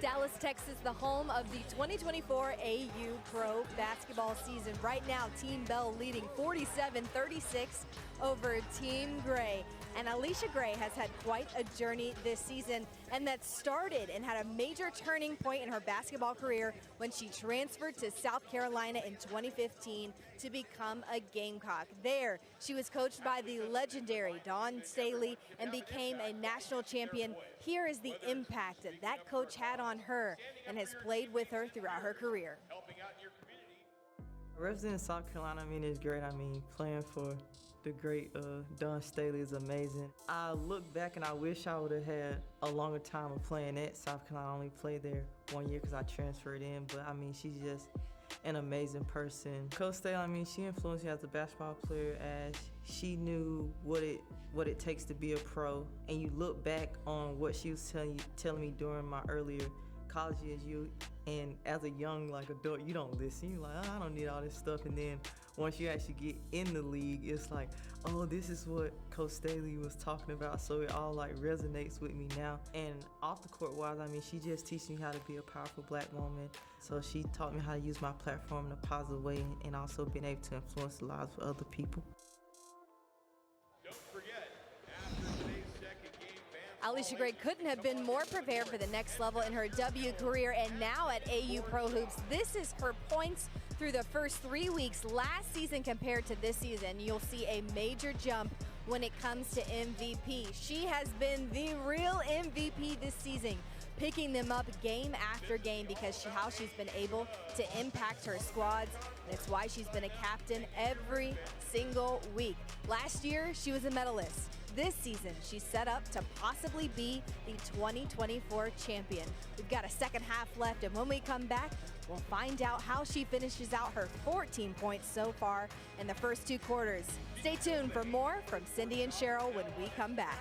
Dallas, Texas, the home of the 2024 AU Pro basketball season. Right now, Team Bell leading 47-36 over Team Gray. And Alicia Gray has had quite a journey this season, and that started and had a major turning point in her basketball career when she transferred to South Carolina in 2015 to become a Gamecock. There, she was coached by the legendary Dawn Staley and became a national champion. Here is the impact that coach had on her and has played with her throughout her career. Representing South Carolina, I mean, it's great. I mean, playing for the great Dawn Staley is amazing. I look back and I wish I would have had a longer time of playing at South Carolina. I only played there 1 year because I transferred in, but I mean, she's just an amazing person. Coach Staley, I mean, she influenced me as a basketball player as she knew what it takes to be a pro. And you look back on what she was telling me during my earlier college years, and as a young adult, you don't listen. You're like, oh, I don't need all this stuff. And then once you actually get in the league, it's like, oh, this is what Coach Staley was talking about. So it all resonates with me now. And off the court wise, I mean, she just teaches me how to be a powerful black woman. So she taught me how to use my platform in a positive way and also being able to influence the lives of other people. Alicia Gray couldn't have been more prepared for the next level in her W career, and now at AU Pro Hoops, this is her points through the first 3 weeks last season compared to this season. You'll see a major jump when it comes to MVP. She has been the real MVP this season, picking them up game after game because how she's been able to impact her squads. And it's why she's been a captain every single week. Last year, she was a medalist. This season, she's set up to possibly be the 2024 champion. We've got a second half left, and when we come back, we'll find out how she finishes out her 14 points so far in the first 2 quarters. Stay tuned for more from Cindy and Cheryl when we come back.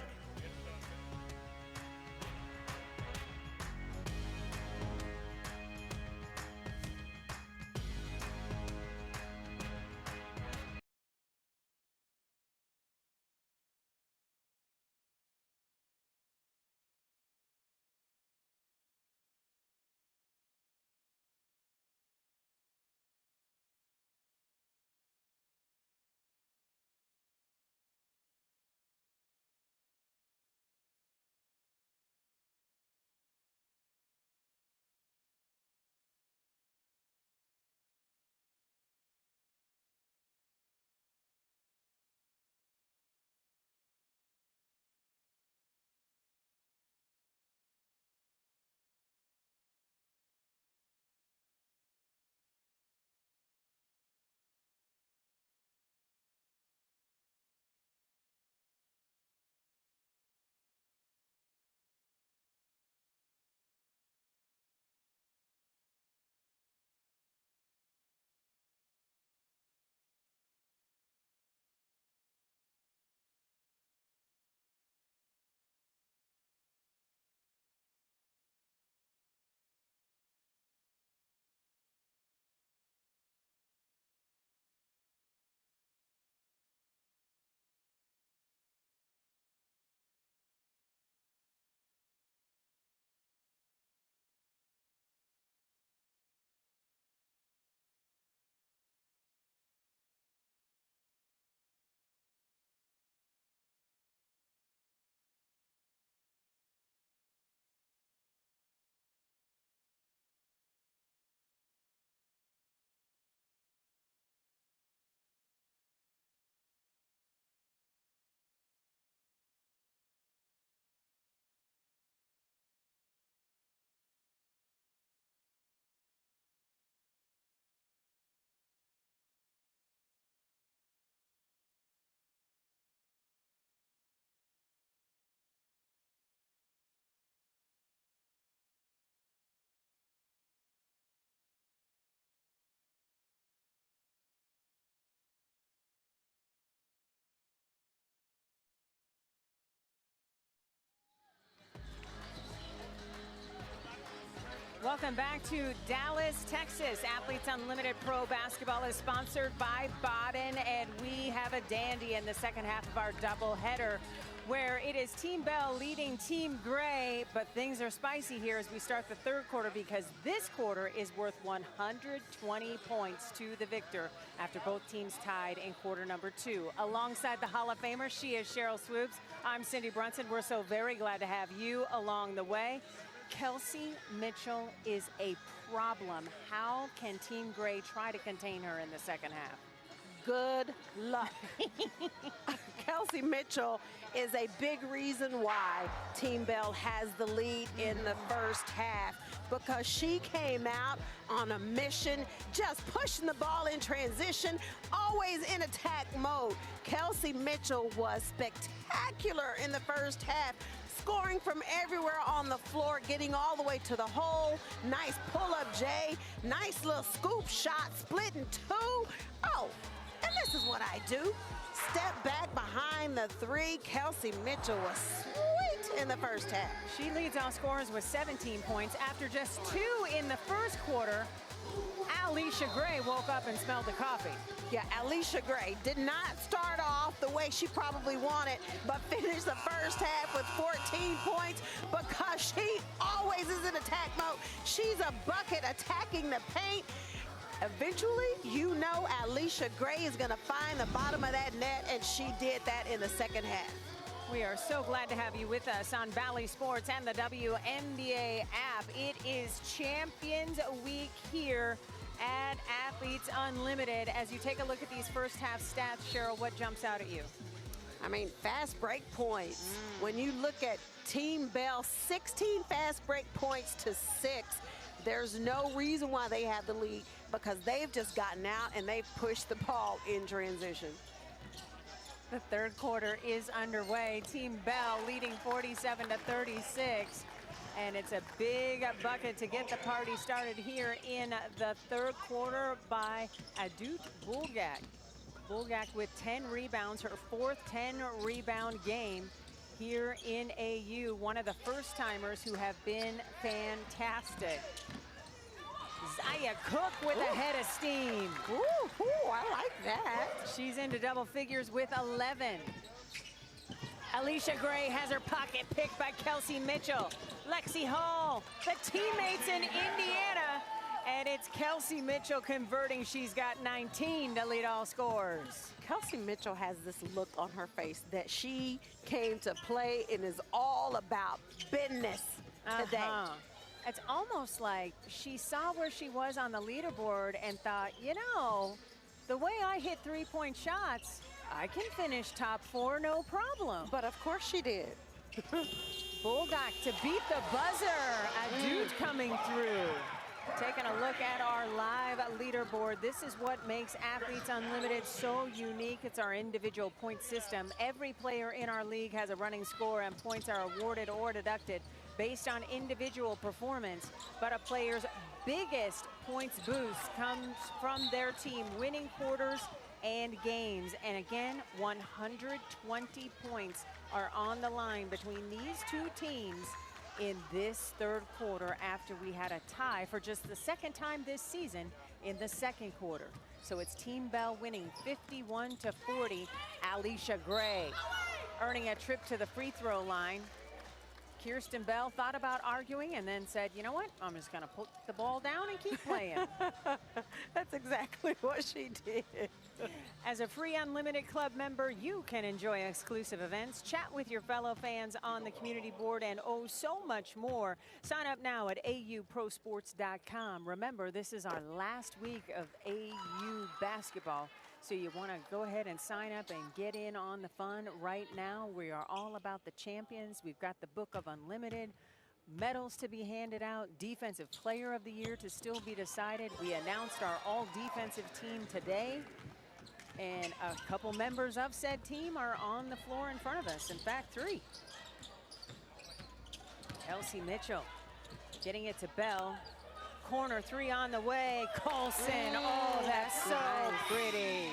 Welcome back to Dallas, Texas. Athletes Unlimited Pro Basketball is sponsored by Baden, and we have a dandy in the second half of our doubleheader, where it is Team Bell leading Team Gray, but things are spicy here as we start the third quarter, because this quarter is worth 120 points to the victor after both teams tied in quarter number 2. Alongside the Hall of Famer, she is Cheryl Swoops. I'm Cindy Brunson. We're so very glad to have you along the way. Kelsey Mitchell is a problem. How can Team Gray try to contain her in the second half? Good luck. Kelsey Mitchell is a big reason why Team Bell has the lead in the first half, because she came out on a mission, just pushing the ball in transition, always in attack mode. Kelsey Mitchell was spectacular in the first half, scoring from everywhere on the floor, getting all the way to the hole. Nice pull-up J, nice little scoop shot, split in 2. Oh, and this is what I do. Step back behind the 3. Kelsey Mitchell was sweet in the first half. She leads all scorers with 17 points. After just 2 in the first quarter, Alicia Gray woke up and smelled the coffee. Yeah, Alicia Gray did not start off the way she probably wanted, but finished the first half with 14 points because she always is in attack mode. She's a bucket attacking the paint. Eventually, you know Alicia Gray is going to find the bottom of that net, and she did that in the second half. We are so glad to have you with us on Valley Sports and the WNBA app. It is Champions Week here at Athletes Unlimited. As you take a look at these first half stats, Cheryl, what jumps out at you? I mean, fast break points. When you look at Team Bell, 16 fast break points to 6. There's no reason why they have the lead, because they've just gotten out and they've pushed the ball in transition. The third quarter is underway. Team Bell leading 47-36. And it's a big bucket to get the party started here in the third quarter by Adut Bulgak. Bulgak with 10 rebounds, her 4th 10-rebound game here in AU. One of the first-timers who have been fantastic. Zaya Cook with a head of steam. Ooh, I like that. She's into double figures with 11. Alicia Gray has her pocket picked by Kelsey Mitchell. Lexi Hall, the teammates in Indiana. And it's Kelsey Mitchell converting. She's got 19 to lead all scorers. Kelsey Mitchell has this look on her face that she came to play and is all about business today. It's almost like she saw where she was on the leaderboard and thought, you know, the way I hit three-point shots, I can finish top 4, no problem. But of course she did. Bulldog to beat the buzzer. A dude coming through. Taking a look at our live leaderboard. This is what makes Athletes Unlimited so unique. It's our individual point system. Every player in our league has a running score, and points are awarded or deducted based on individual performance. But a player's biggest points boost comes from their team winning quarters and games. And again, 120 points are on the line between these two teams in this third quarter, after we had a tie for just the second time this season in the second quarter. So it's Team Bell winning 51-40. Alicia Gray earning a trip to the free throw line. Kirsten Bell thought about arguing and then said, you know what, I'm just going to put the ball down and keep playing. That's exactly what she did. As a free Unlimited Club member, you can enjoy exclusive events, chat with your fellow fans on the community board, and oh, so much more. Sign up now at auprosports.com. Remember, this is our last week of AU basketball, so you want to go ahead and sign up and get in on the fun right now. We are all about the champions. We've got the Book of Unlimited, medals to be handed out, Defensive Player of the Year to still be decided. We announced our all-defensive team today, and a couple members of said team are on the floor in front of us. In fact, 3. Kelsey Mitchell getting it to Bell. Corner 3 on the way. Colson. Oh, that's so pretty.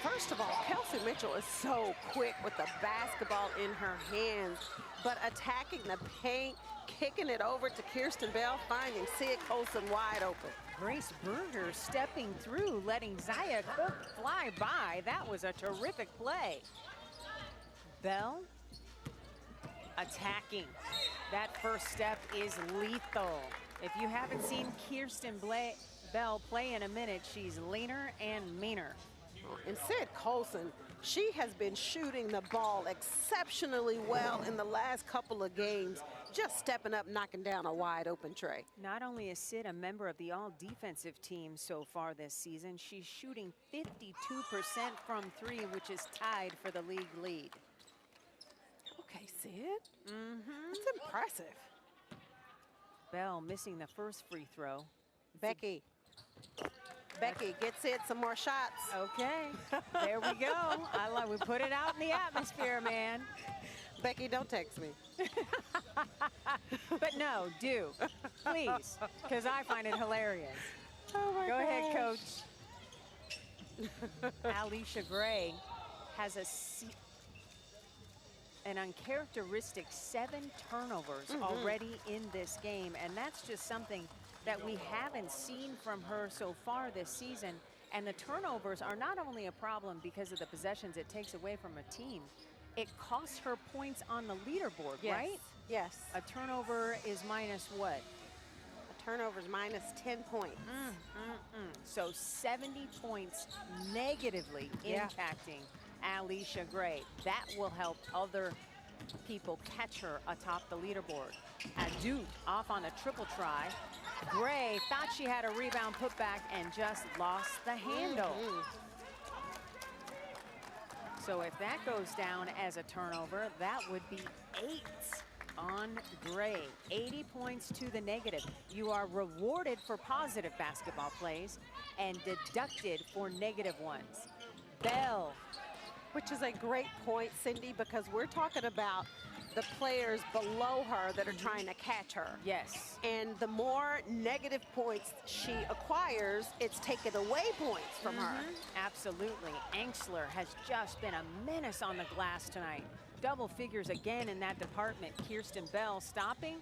First of all, Kelsey Mitchell is so quick with the basketball in her hands, but attacking the paint, kicking it over to Kirsten Bell, finding Sid Colson wide open. Grace Berger stepping through, letting Zaya Cook fly by. That was a terrific play. Bell attacking. That first step is lethal. If you haven't seen Kirsten Bell play in a minute, she's leaner and meaner. And Sid Colson, she has been shooting the ball exceptionally well in the last couple of games, just stepping up, knocking down a wide open tray. Not only is Sid a member of the all-defensive team so far this season, she's shooting 52% from three, which is tied for the league lead. Okay, Sid. That's impressive. Bell missing the first free throw. Becky gets it, some more shots. Okay, there we go. We put it out in the atmosphere, man. Becky, don't text me. But no, do, please, because I find it hilarious. Oh my Go ahead, gosh. Coach. Alicia Gray has an uncharacteristic 7 turnovers already in this game, and that's just something that we haven't seen from her so far this season. And the turnovers are not only a problem because of the possessions it takes away from a team, it costs her points on the leaderboard, right? Yes. A turnover is minus what? A turnover is minus 10 points. So 70 points negatively impacting Alicia Gray. That will help other people catch her atop the leaderboard. Adu off on a triple try. Gray thought she had a rebound put back and just lost the handle. So if that goes down as a turnover, that would be 8 on Gray. 80 points to the negative. You are rewarded for positive basketball plays and deducted for negative ones. Bell. Which is a great point, Cindy, because we're talking about the players below her that are trying to catch her. Yes. And the more negative points she acquires, it's taken away points from her. Absolutely. Angsler has just been a menace on the glass tonight. Double figures again in that department. Kirsten Bell stopping,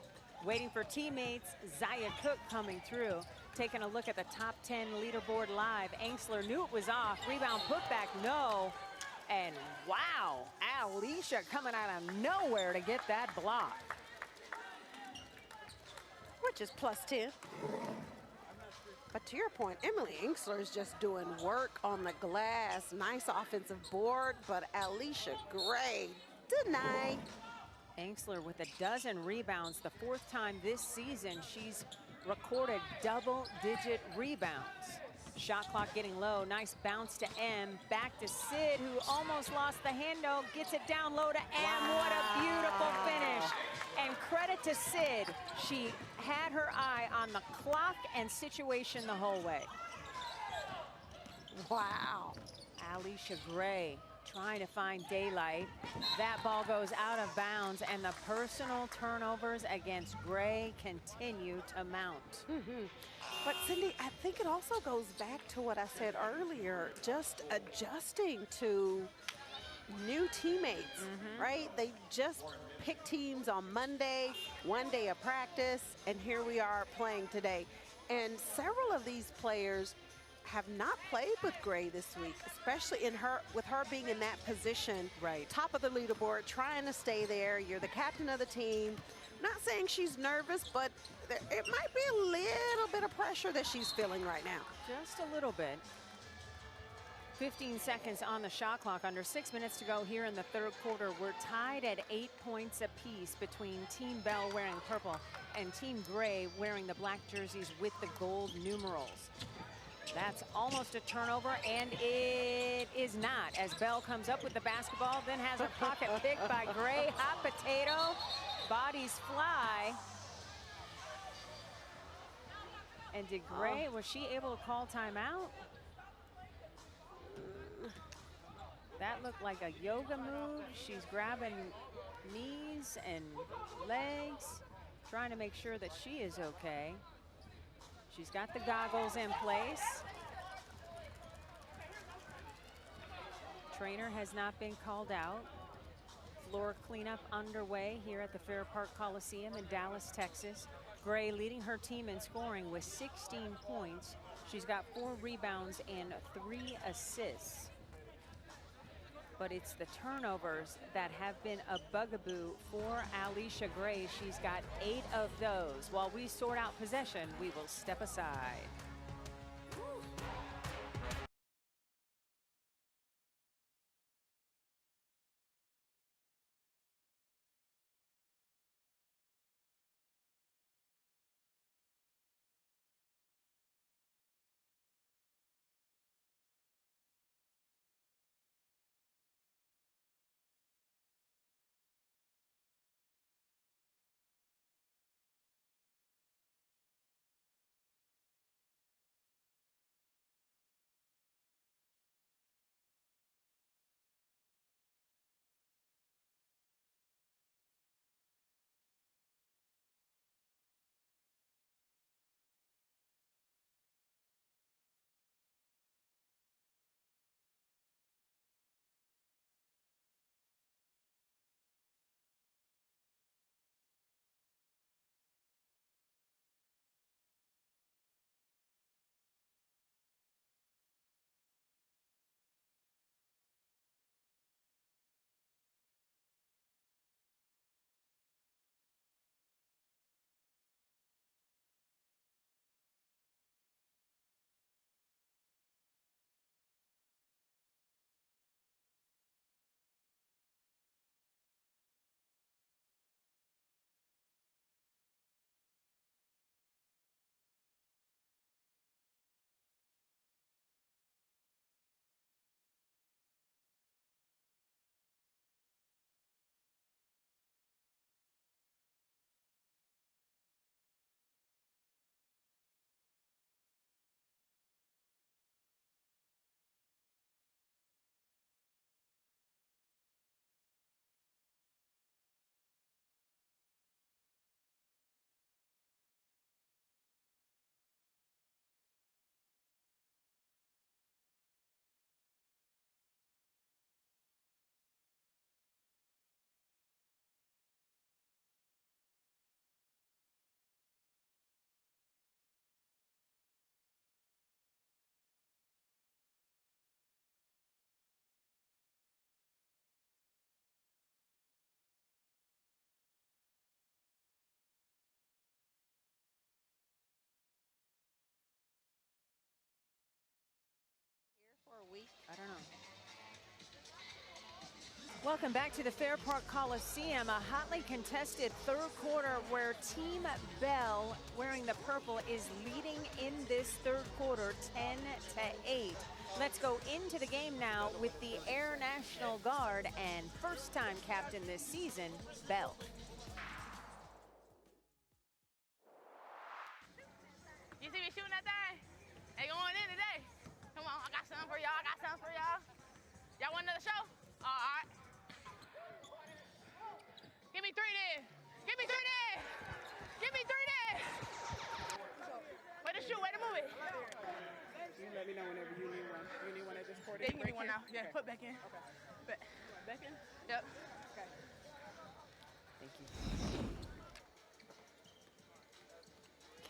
waiting for teammates. Zaya Cook coming through. Taking a look at the top 10 leaderboard live. Angsler knew it was off. Rebound putback, no. And wow, Alicia coming out of nowhere to get that block. Which is plus 10. But to your point, Emily Angsler is just doing work on the glass. Nice offensive board, but Alicia Gray, deny. Angsler with a dozen rebounds, the 4th time this season she's recorded double-digit rebounds. Shot clock getting low, nice bounce to M, back to Sid, who almost lost the handle, gets it down low to M. What a beautiful finish. And credit to Sid, she had her eye on the clock and situation the whole way. Wow. Alicia Gray trying to find daylight. That ball goes out of bounds, and the personal turnovers against Gray continue to mount. But Cindy, I think it also goes back to what I said earlier, just adjusting to new teammates, right? They just pick teams on Monday, 1 day of practice, and here we are playing today. And several of these players have not played with Gray this week, especially with her being in that position, right, top of the leaderboard, trying to stay there. You're the captain of the team. Not saying she's nervous, but it might be a little bit of pressure that she's feeling right now. Just a little bit. 15 seconds on the shot clock, under 6 minutes to go here in the 3rd quarter. We're tied at 8 points apiece between Team Bell wearing purple and Team Gray wearing the black jerseys with the gold numerals. That's almost a turnover, and it is not, as Bell comes up with the basketball, then has a pocket picked by Gray. Hot potato, bodies fly. And did Gray, was she able to call timeout? That looked like a yoga move. She's grabbing knees and legs, trying to make sure that she is okay. She's got the goggles in place. trainer has not been called out. Floor cleanup underway here at the Fair Park Coliseum in Dallas, Texas. Gray leading her team in scoring with 16 points. She's got 4 rebounds and 3 assists. But it's the turnovers that have been a bugaboo for Alicia Gray. She's got 8 of those. While we sort out possession, we will step aside. I don't know. Welcome back to the Fair Park Coliseum, a hotly contested third quarter where Team Bell, wearing the purple, is leading in this third quarter 10-8. Let's go into the game now with the Air National Guard and first-time captain this season, Bell. You see me shooting that thing? Hey, going in today. Come on, I got something for y'all. Y'all want another show? All right. Give me 3 then. Give me 3 then. Give me 3 then. Way to shoot, way to move it. You let me know whenever you need one. You need one at this court? Yeah, you need one now. Yeah, put back in. Okay. Back in? Yep. Okay. Thank you.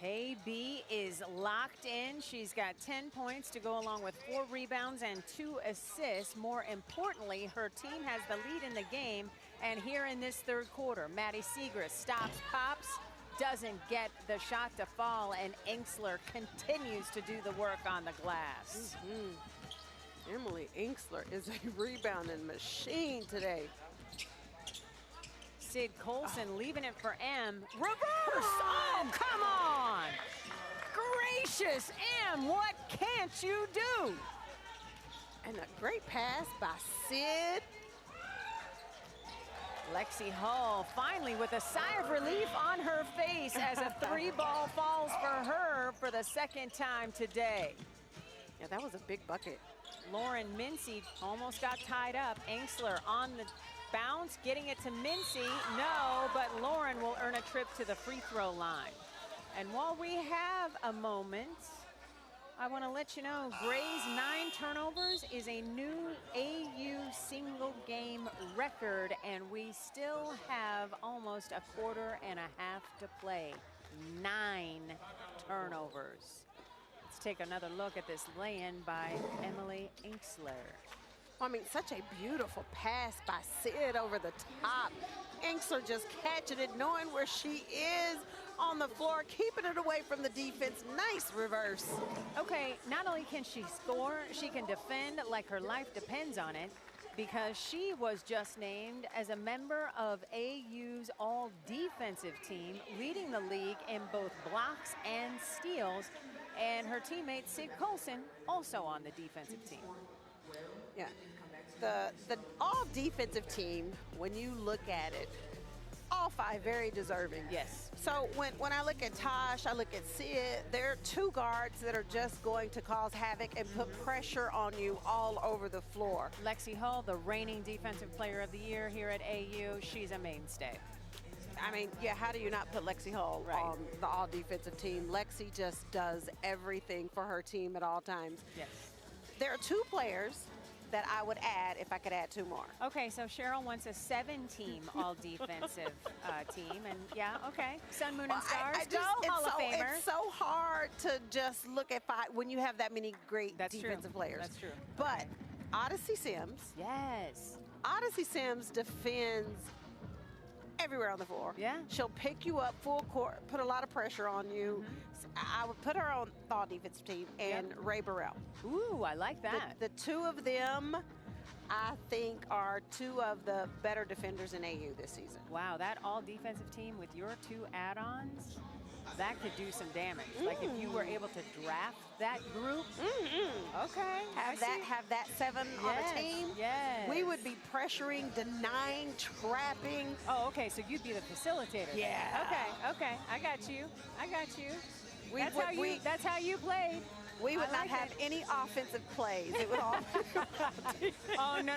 KB is locked in. She's got 10 points to go along with 4 rebounds and 2 assists. More importantly, her team has the lead in the game. And here in this third quarter, Maddie Segrist stops, pops, doesn't get the shot to fall, and Inksler continues to do the work on the glass. Emily Inksler is a rebounding machine today. Sid Colson leaving it for M. Reverse! Oh, come on! Gracious, M, what can't you do? And a great pass by Sid. Lexi Hall finally with a sigh of relief on her face as a 3-ball falls for her for the second time today. Yeah, that was a big bucket. Lauren Mincy almost got tied up. Inksler on the bounce, getting it to Mincy. No, but Lauren will earn a trip to the free throw line. And while we have a moment, I want to let you know Gray's 9 turnovers is a new AU single game record, and we still have almost a quarter and a half to play. 9 turnovers. Let's take another look at this lay-in by Emily Inksler. I mean, such a beautiful pass by Sid over the top. Inksler just catching it, knowing where she is on the floor, keeping it away from the defense. Nice reverse. Okay, not only can she score, she can defend like her life depends on it, because she was just named as a member of AU's all-defensive team, leading the league in both blocks and steals, and her teammate Sid Colson also on the defensive team. Yeah, the all-defensive team, when you look at it, all 5 very deserving. Yes. So when I look at Tosh, I look at Sid, there are 2 guards that are just going to cause havoc and put pressure on you all over the floor. Lexi Hull, the reigning defensive player of the year here at AU, she's a mainstay. I mean, yeah, how do you not put Lexi Hull on the all-defensive team? Lexi just does everything for her team at all times. Yes. There are 2 players that I would add if I could add 2 more. Okay, so Cheryl wants a 7-team all-defensive team, and yeah, okay. Sun, Moon, and Stars, go Hall of Famers. It's so hard to just look at 5 when you have that many great defensive players. That's true. But Odyssey Sims. Yes. Odyssey Sims defends everywhere on the floor. Yeah. She'll pick you up full court, put a lot of pressure on you. I would put her on the all-defensive team, and Ray Burrell. Ooh, I like that. The 2 of them, I think, are 2 of the better defenders in AU this season. Wow, that all-defensive team with your 2 add-ons, that could do some damage. Like if you were able to draft that group. Okay. Have that 7 on a team. Yes. We would be pressuring, denying, trapping. Oh, okay, so you'd be the facilitator. Yeah. Okay, I got you. We That's how you played. We would not have any offensive plays. It would all Oh, no.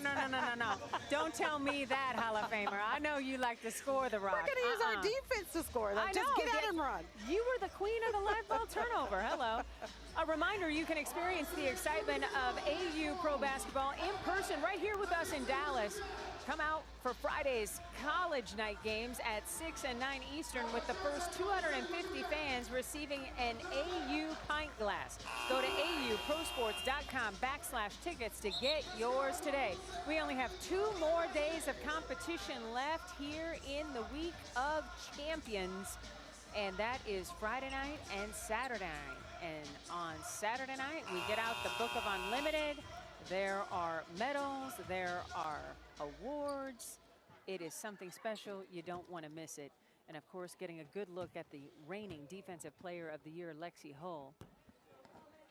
Don't tell me that, Hall of Famer. I know you like to score the rock. We're going to use our defense to score them. I Just know. get out and run. You were the queen of the live ball turnover. Hello. A reminder, you can experience the excitement of AU pro basketball in person right here with us in Dallas. Come out for Friday's college night games at 6 and 9 Eastern with the first 250 fans receiving an AU pint glass. Go to auprosports.com/tickets to get yours today. We only have 2 more days of competition left here in the Week of Champions, and that is Friday night and Saturday night. And on Saturday night, we get out the Book of Unlimited. There are medals, there are awards. It is something special. You don't want to miss it. And of course, getting a good look at the reigning defensive player of the year, Lexi Hull.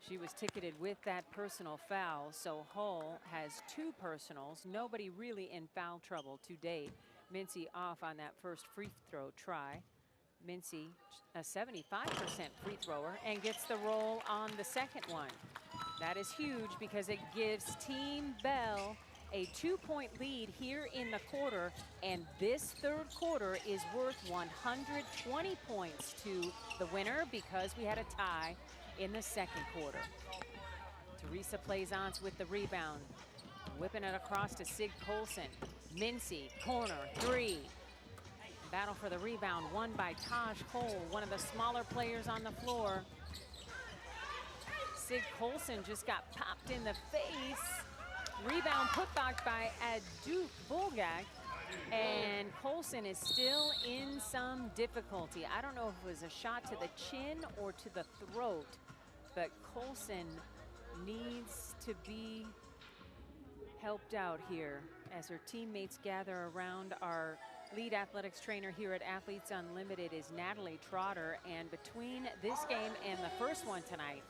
She was ticketed with that personal foul, so Hull has 2 personals. Nobody really in foul trouble to date. Mincy off on that first free throw try. Mincy, a 75% free thrower, and gets the roll on the second one. That is huge because it gives Team Bell a 2-point lead here in the quarter, and this 3rd quarter is worth 120 points to the winner because we had a tie in the 2nd quarter. Teresa Plaisance with the rebound, whipping it across to Sig Colson. Mincy, corner, 3. Battle for the rebound won by Taj Cole, one of the smaller players on the floor. Sig Colson just got popped in the face. Rebound put back by Adu Bulgak, and Colson is still in some difficulty. I don't know if it was a shot to the chin or to the throat, but Colson needs to be helped out here as her teammates gather around. Our lead athletics trainer here at Athletes Unlimited is Natalie Trotter, and between this game and the first one tonight,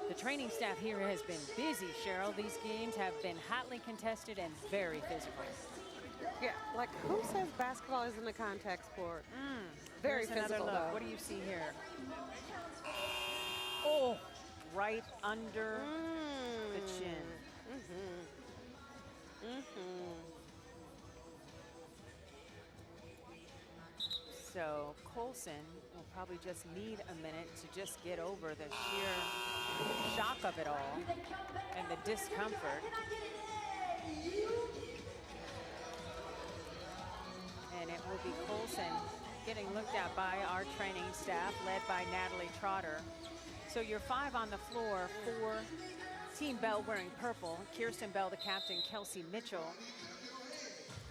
the training staff here has been busy, Cheryl. These games have been hotly contested and very physical. Yeah, like who says basketball isn't a contact sport? Very physical, though. What do you see here? Oh, right under the chin. So Colson will probably just need a minute to just get over the sheer shock of it all and the discomfort. And it will be Colson getting looked at by our training staff, led by Natalie Trotter. So your 5 on the floor for Team Bell wearing purple. Kirsten Bell, the captain, Kelsey Mitchell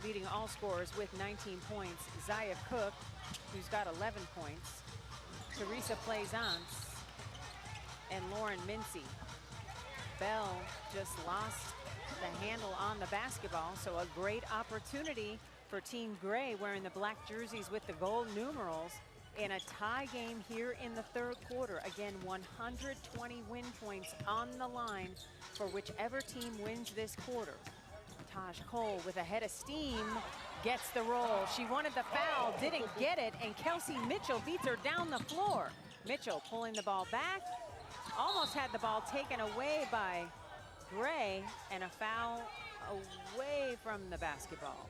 leading all scorers with 19 points. Zaya Cook, who's got 11 points. Teresa Plaisance and Lauren Mincy. Bell just lost the handle on the basketball, so a great opportunity for Team Gray wearing the black jerseys with the gold numerals in a tie game here in the third quarter. Again, 120 win points on the line for whichever team wins this quarter. Taj Cole with a head of steam gets the roll. She wanted the foul, didn't get it, and Kelsey Mitchell beats her down the floor. Mitchell pulling the ball back, almost had the ball taken away by Gray, and a foul away from the basketball.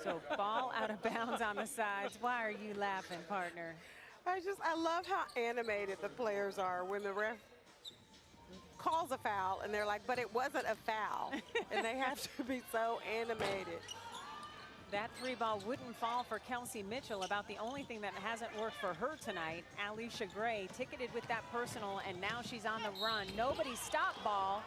So ball out of bounds on the sides. Why are you laughing, partner? I love how animated the players are when the ref calls a foul and they're like, but it wasn't a foul. And they have to be so animated. That 3-ball wouldn't fall for Kelsey Mitchell. About the only thing that hasn't worked for her tonight. Alicia Gray ticketed with that personal, and now she's on the run. Nobody stop ball.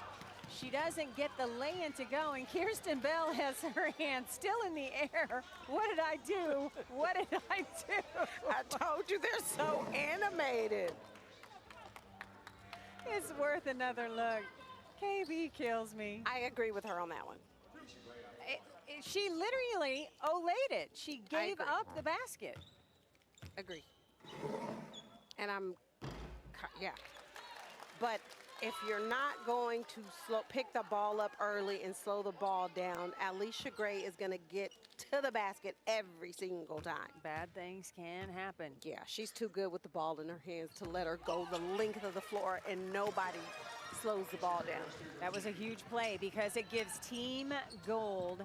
She doesn't get the lay-in to go, and Kirsten Bell has her hand still in the air. What did I do? What did I do? I told you they're so animated. It's worth another look. KB kills me. I agree with her on that one. She literally olayed it. She gave up the basket. Agree. And yeah. But if you're not going to pick the ball up early and slow the ball down, Alicia Gray is going to get to the basket every single time. Bad things can happen. Yeah, she's too good with the ball in her hands to let her go the length of the floor, and nobody slows the ball down. That was a huge play because it gives Team Gold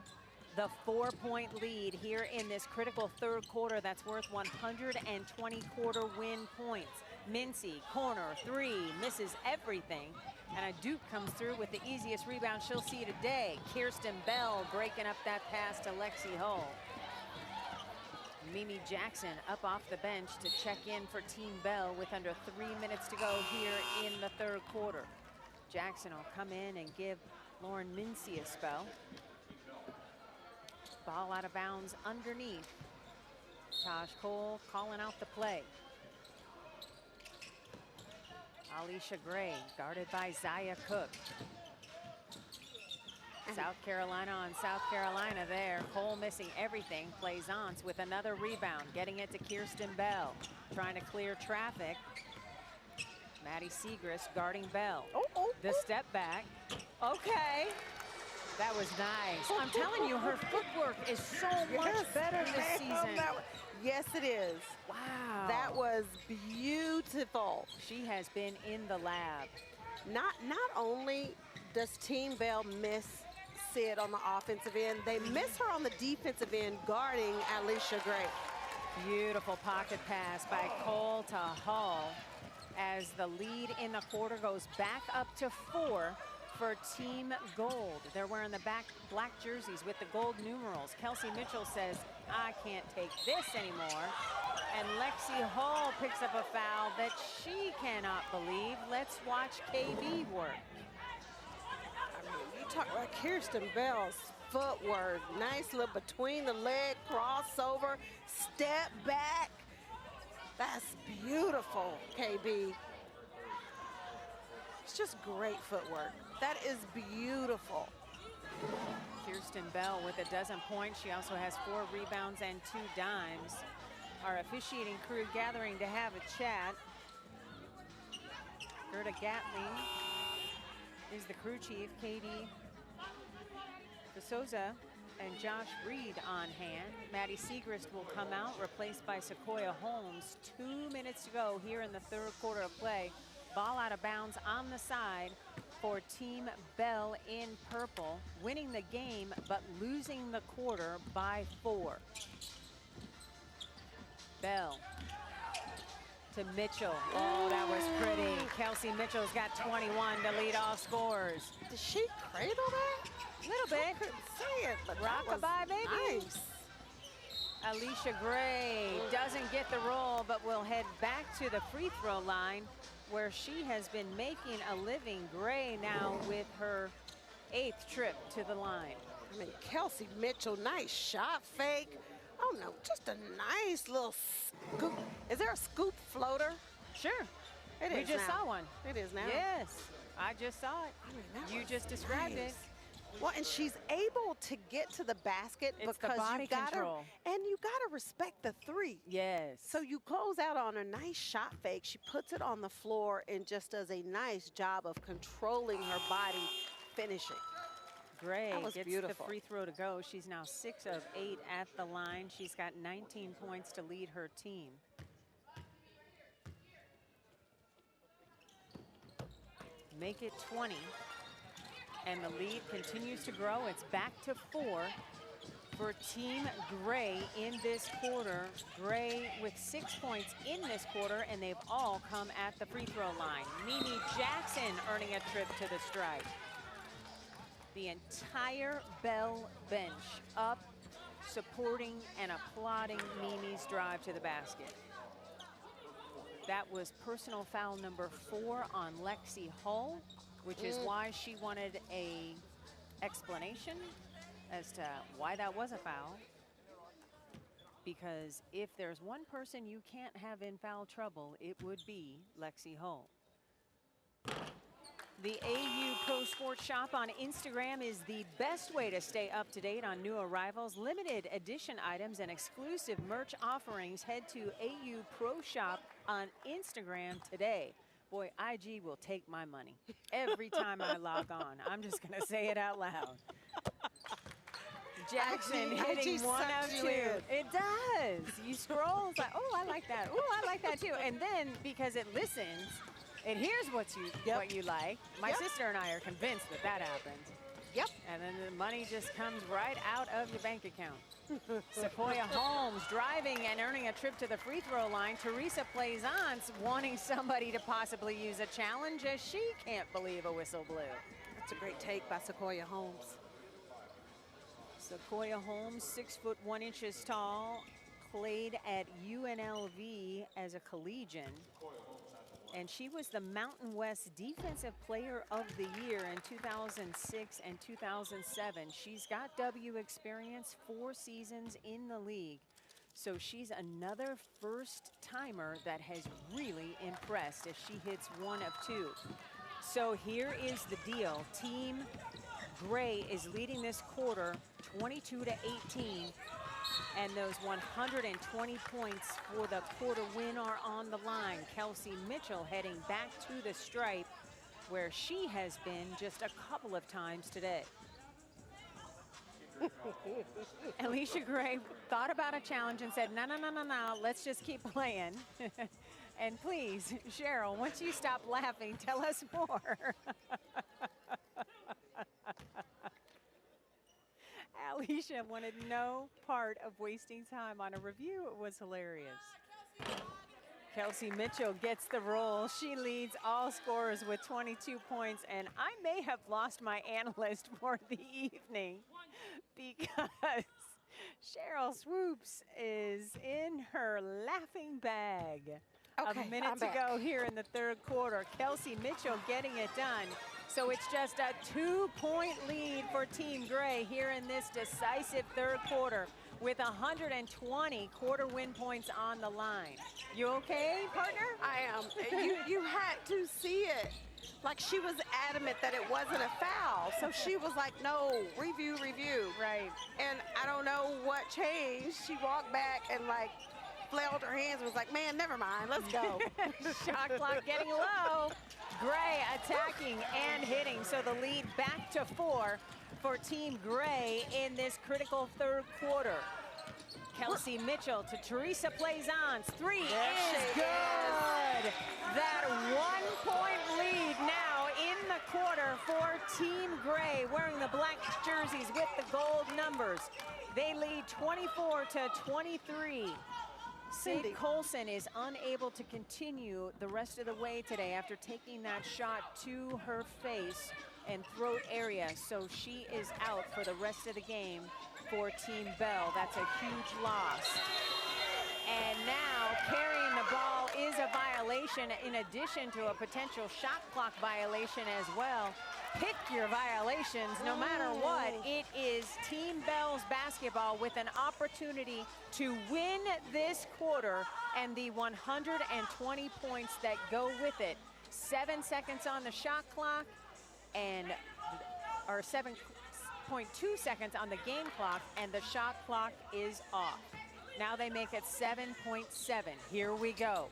the 4-point lead here in this critical third quarter that's worth 120 quarter win points. Mincy, corner, 3, misses everything. And a Duke comes through with the easiest rebound she'll see today. Kirsten Bell breaking up that pass to Lexi Hull. Mimi Jackson up off the bench to check in for Team Bell with under 3 minutes to go here in the third quarter. Jackson will come in and give Lauren Mincy a spell. Ball out of bounds underneath. Taj Cole calling out the play. Alicia Gray guarded by Zaya Cook. South Carolina on South Carolina there. Cole missing everything. Plaisance with another rebound, getting it to Kirsten Bell. Trying to clear traffic. Maddie Segrist guarding Bell. The step back. Okay. That was nice. I'm telling you, her footwork is so much better this season. Yes, it is. Wow. That was beautiful. She has been in the lab. Not only does Team Bell miss Sid on the offensive end, they miss her on the defensive end guarding Alicia Gray. Beautiful pocket pass by Cole to Hall as the lead in the quarter goes back up to 4 for Team Gold. They're wearing the black jerseys with the gold numerals. Kelsey Mitchell says, I can't take this anymore. And Lexi Hull picks up a foul that she cannot believe. Let's watch KB work. I mean, you talk about Kirsten Bell's footwork. Nice little between the leg crossover, step back. That's beautiful, KB. It's just great footwork. That is beautiful. Kirsten Bell with a dozen points. She also has 4 rebounds and 2 dimes. Our officiating crew gathering to have a chat. Gerda Gatling is the crew chief. Katie DeSouza and Josh Reed on hand. Maddie Segrist will come out, replaced by Sequoia Holmes. 2 minutes to go here in the third quarter of play. Ball out of bounds on the side for Team Bell in purple, winning the game but losing the quarter by 4. Bell to Mitchell. Oh, that was pretty. Kelsey Mitchell's got 21 to lead all scorers. Did she cradle that? A little bit. I couldn't see it, but that was Rockabye, baby. nice. Alicia Gray doesn't get the roll, but will head back to the free throw line where she has been making a living. Gray now with her 8th trip to the line. I mean, Kelsey Mitchell, nice shot fake. Oh no, just a nice little scoop. Is there a scoop floater? Sure. It is We just now. saw one. It is now. Yes, I just saw it. I mean, that You was just described nice. it. Well, and she's able to get to the basket It's the because body you gotta, control. and you gotta respect the 3. Yes. So you close out on a nice shot fake. She puts it on the floor and just does a nice job of controlling her body, finishing. Gray That was gets beautiful. the free throw to go. She's now 6 of 8 at the line. She's got 19 points to lead her team. Make it 20. And the lead continues to grow. It's back to 4 for Team Gray in this quarter. Gray with 6 points in this quarter, and they've all come at the free throw line. Mimi Jackson earning a trip to the stripe. The entire Bell bench up, supporting and applauding Mimi's drive to the basket. That was personal foul number 4 on Lexi Hull, which is why she wanted a explanation as to why that was a foul. Because if there's one person you can't have in foul trouble, it would be Lexi Hull. The AU Pro Sports Shop on Instagram is the best way to stay up to date on new arrivals, limited edition items, and exclusive merch offerings. Head to AU Pro Shop on Instagram today. Boy, IG will take my money every time I log on. I'm just going to say it out loud. Jackson hitting IG 1 sucks of you 2. in. It does. You scroll, it's like, oh, I like that. Oh, I like that too. And then because it listens, it hears what you like. My sister and I are convinced that that happens. Yep. And then the money just comes right out of your bank account. Sequoia Holmes driving and earning a trip to the free throw line. Teresa Plaisance wanting somebody to possibly use a challenge as she can't believe a whistle blew. That's a great take by Sequoia Holmes. Sequoia Holmes, 6 foot 1 inches tall, played at UNLV as a collegian. And she was the Mountain West Defensive Player of the Year in 2006 and 2007. She's got W experience, 4 seasons in the league. So she's another first-timer that has really impressed as she hits 1 of 2. So here is the deal. Team Gray is leading this quarter 22 to 18. And those 120 points for the quarter win are on the line. Kelsey Mitchell heading back to the stripe where she has been just a couple of times today. Alicia Gray thought about a challenge and said, no, let's just keep playing. And please, Cheryl, once you stop laughing, tell us more. Alicia wanted no part of wasting time on a review. It was hilarious. Kelsey Mitchell gets the roll. She leads all scorers with 22 points, and I may have lost my analyst for the evening because Cheryl Swoops is in her laughing bag. Okay, A minute I'm to back. go here in the 3rd quarter. Kelsey Mitchell getting it done. So it's just a 2-point lead for Team Gray here in this decisive 3rd quarter with 120 quarter win points on the line. You okay, partner? I am. You had to see it. Like, she was adamant that it wasn't a foul. So she was like, no, review. Right. And I don't know what changed. She walked back and like flailed her hands and was like, man, never mind, let's go. Shot clock getting low. Gray attacking and hitting. So the lead back to 4 for Team Gray in this critical 3rd quarter. Kelsey Mitchell to Teresa Plaisance. 3 is good. That 1-point lead now in the quarter Team Gray wearing the black jerseys with the gold numbers. They lead 24-23. Sid Colson is unable to continue the rest of the way today after taking that shot to her face and throat area. So she is out for the rest of the game for Team Bell. That's a huge loss. And now carrying the ball is a violation in addition to a potential shot clock violation as well. Pick your violations no matter what. It is Team Bell's basketball with an opportunity to win this quarter and the 120 points that go with it. 7 seconds on the shot clock or 7.2 seconds on the game clock, and the shot clock is off. Now they make it 7.7. Here we go.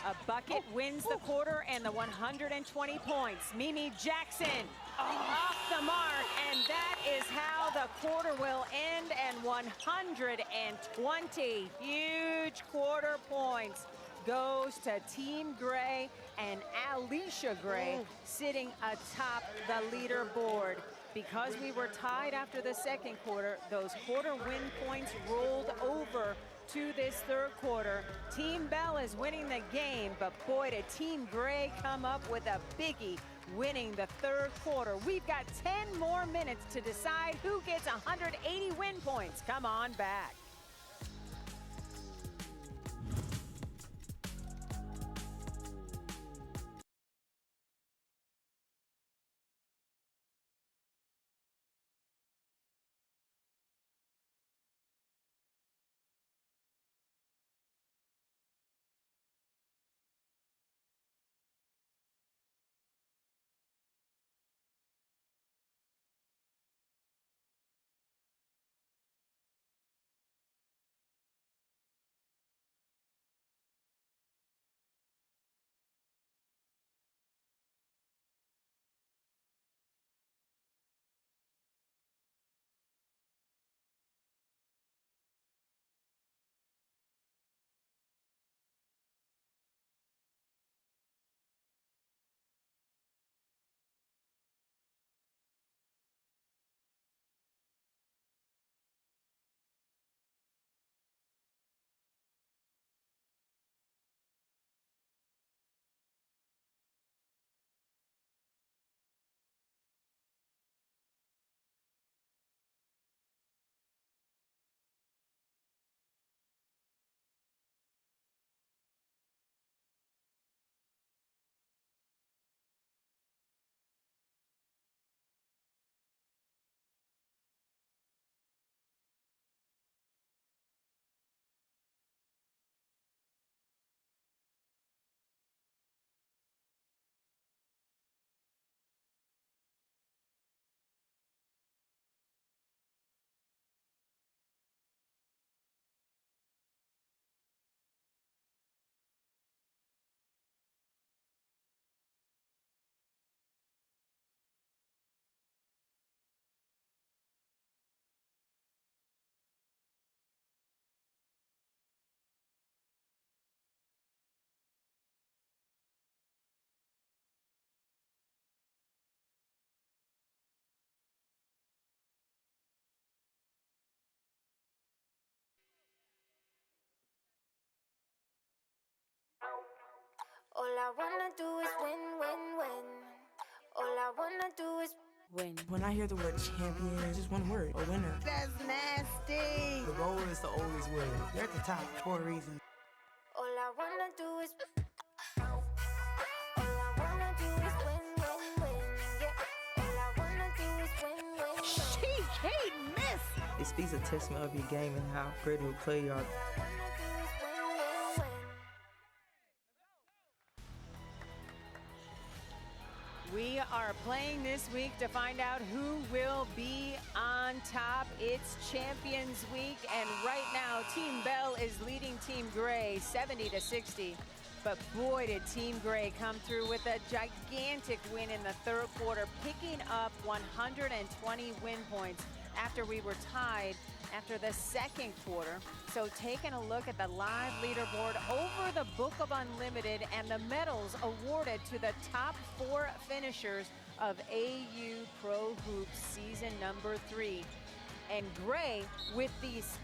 A bucket wins the quarter and the 120 points. Mimi Jackson off the mark, and that is how the quarter will end, and 120 huge quarter points goes to Team Gray, and Alicia Gray sitting atop the leaderboard. Because we were tied after the second quarter, those quarter win points rolled over to this third quarter. Team Bell is winning the game, but boy, did Team Gray come up with a biggie, winning the third quarter. We've got 10 more minutes to decide who gets 180 win points. Come on back. All I wanna do is win, win, win. All I wanna do is win. When I hear the word champion, it's just one word, a winner. That's nasty. The goal is to always win. They're at the top for a reason. all I wanna do is all I wanna do is win, win, win. Yeah. All I wanna do is win, win, win. She can't miss. It speaks a testament of your game and how great of a player you are. We are playing this week to find out who will be on top. It's Champions Week, and right now Team Bell is leading Team Gray 70-60. But boy, did Team Gray come through with a gigantic win in the third quarter, picking up 120 win points after we were tied after the second quarter. So taking a look at the live leaderboard over the Book of Unlimited and the medals awarded to the top 4 finishers of AU Pro Hoops season number 3. And Gray, with these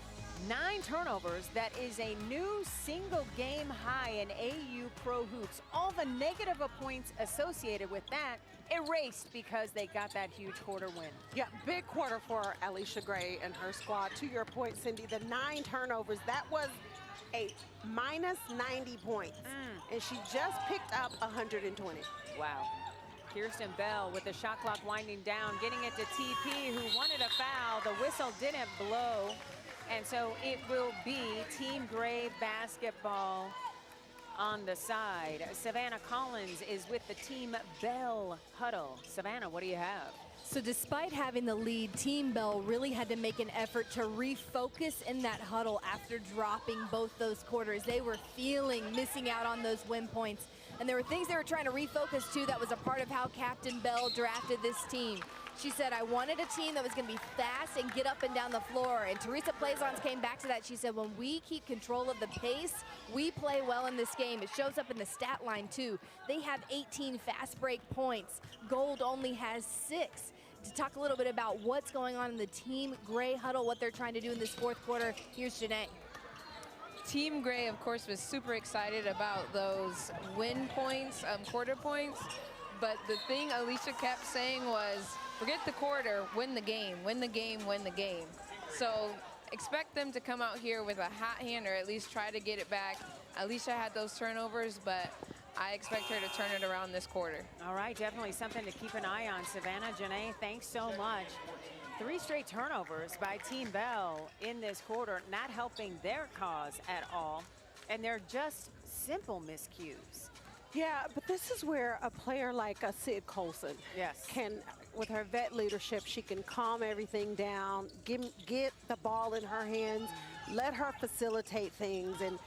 9 turnovers, that is a new single game high in AU Pro Hoops. All the negative points associated with that erased because they got that huge quarter win. Yeah, big quarter for Alicia Gray and her squad. To your point, Cindy, the 9 turnovers, that was a minus 90 points. And she just picked up 120. Wow. Kirsten Bell with the shot clock winding down, getting it to TP, who wanted a foul. The whistle didn't blow. And so it will be Team Gray basketball on the side. Savannah Collins is with the Team Bell huddle. Savannah, what do you have? So despite having the lead, Team Bell really had to make an effort to refocus in that huddle after dropping both those quarters. They were missing out on those win points. And there were things they were trying to refocus to that was a part of how Captain Bell drafted this team. She said, I wanted a team that was going to be fast and get up and down the floor. And Teresa Plaisance came back to that. She said, when we keep control of the pace, we play well in this game. It shows up in the stat line, too. They have 18 fast break points. Gold only has 6. To talk a little bit about what's going on in the Team Gray huddle, what they're trying to do in this 4th quarter, here's Janae. Team Gray, of course, was super excited about those win points, quarter points. But the thing Alicia kept saying was, forget the quarter, win the game, win the game, win the game. So expect them to come out here with a hot hand or at least try to get it back. Alicia had those turnovers, but I expect her to turn it around this quarter. All right, definitely something to keep an eye on. Savannah, Janae, thanks so much. 3 straight turnovers by Team Bell in this quarter, not helping their cause at all. And they're just simple miscues. Yeah, but this is where a player like a Sid Colson can, with her vet leadership, she can calm everything down, get the ball in her hands, let her facilitate things. And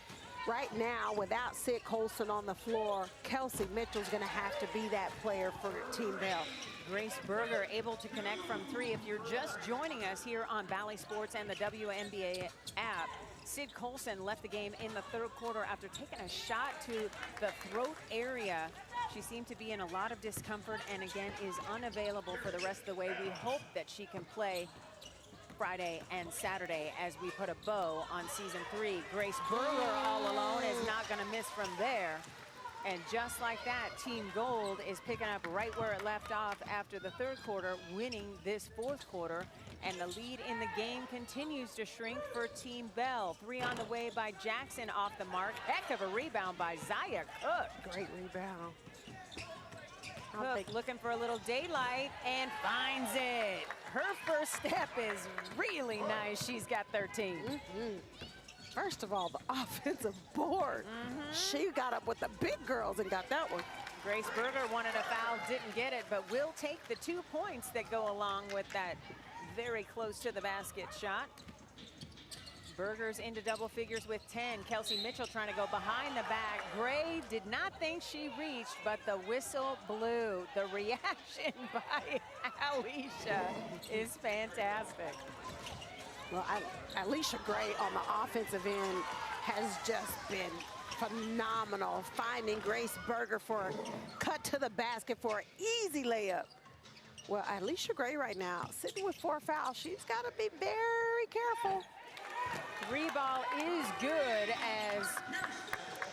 right now, without Sid Colson on the floor, Kelsey Mitchell's going to have to be that player for Team Bell. Grace Berger able to connect from 3. If you're just joining us here on Bally Sports and the WNBA app, Sid Colson left the game in the 3rd quarter after taking a shot to the throat area. She seemed to be in a lot of discomfort and again is unavailable for the rest of the way. We hope that she can play Friday and Saturday as we put a bow on season 3. Grace Berger all alone is not going to miss from there. And just like that, Team Gold is picking up right where it left off after the 3rd quarter, winning this 4th quarter. And the lead in the game continues to shrink for Team Bell. 3 on the way by Jackson off the mark. Heck of a rebound by Zaya Cook. Great rebound. Cook looking for a little daylight and finds it. Her first step is really nice. She's got 13. First of all, the offensive board. She got up with the big girls and got that one. Grace Berger wanted a foul, didn't get it, but will take the 2 points that go along with that very close to the basket shot. Berger's into double figures with 10. Kelsey Mitchell trying to go behind the back. Gray did not think she reached, but the whistle blew. The reaction by Alicia is fantastic. Well, Alicia Gray on the offensive end has just been phenomenal, finding Grace Berger for a cut to the basket for an easy layup. Well, Alicia Gray right now, sitting with 4 fouls. She's got to be very careful. 3 ball is good as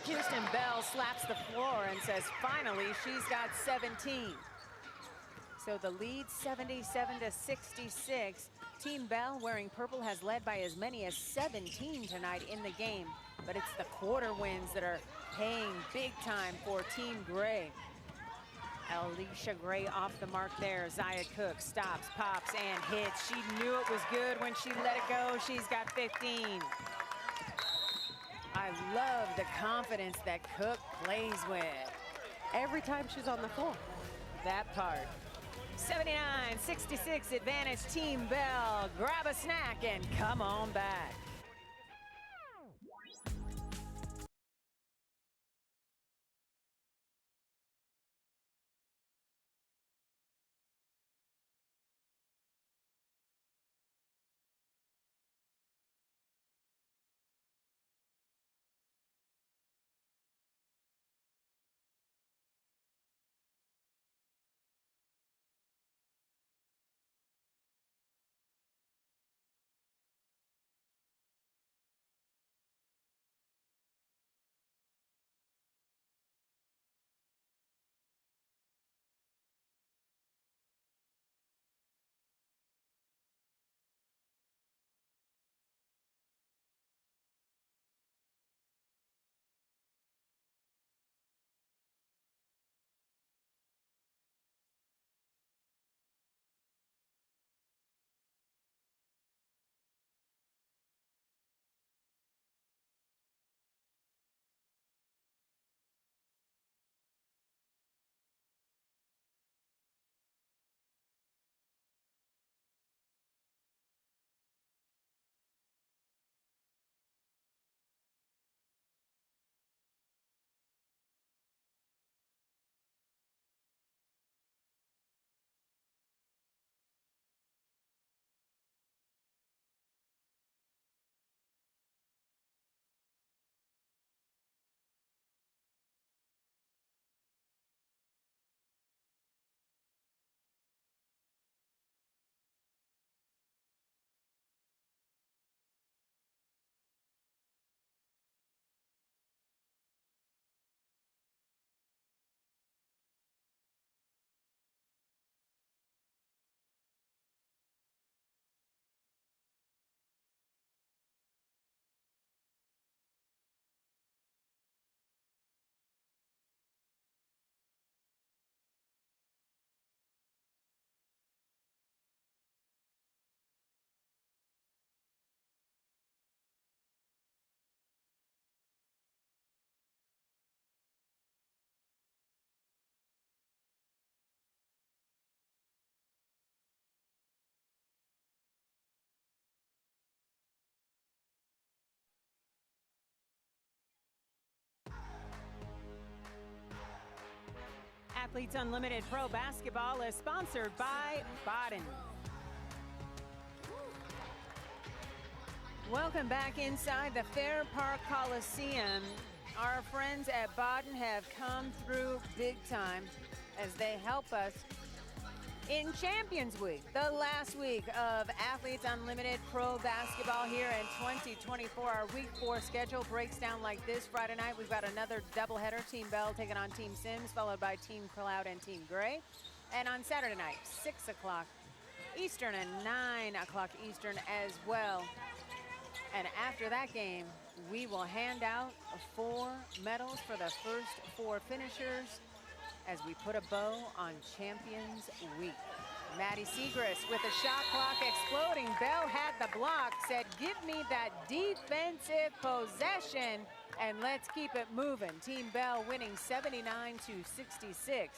Kirsten Bell slaps the floor and says, finally, she's got 17. So the lead 77-66. Team Bell wearing purple has led by as many as 17 tonight in the game. But it's the quarter wins that are paying big time for Team Gray. Alicia Gray off the mark there. Zaya Cook stops, pops, and hits. She knew it was good when she let it go. She's got 15. I love the confidence that Cook plays with. Every time she's on the floor. That part. 79-66 advantage Team Bell. Grab a snack and come on back. Athletes Unlimited Pro Basketball is sponsored by Baden. Welcome back inside the Fair Park Coliseum. Our friends at Baden have come through big time as they help us in Champions Week, the last week of Athletes Unlimited Pro Basketball here in 2024. Our Week 4 schedule breaks down like this. Friday night, we've got another doubleheader. Team Bell taking on Team Sims, followed by Team Cloud and Team Gray. And on Saturday night, 6 o'clock Eastern and 9 o'clock Eastern as well. And after that game, we will hand out 4 medals for the first 4 finishers as we put a bow on Champions Week. Maddie Segrist with the shot clock exploding. Bell had the block, said, give me that defensive possession, and let's keep it moving. Team Bell winning 79-66.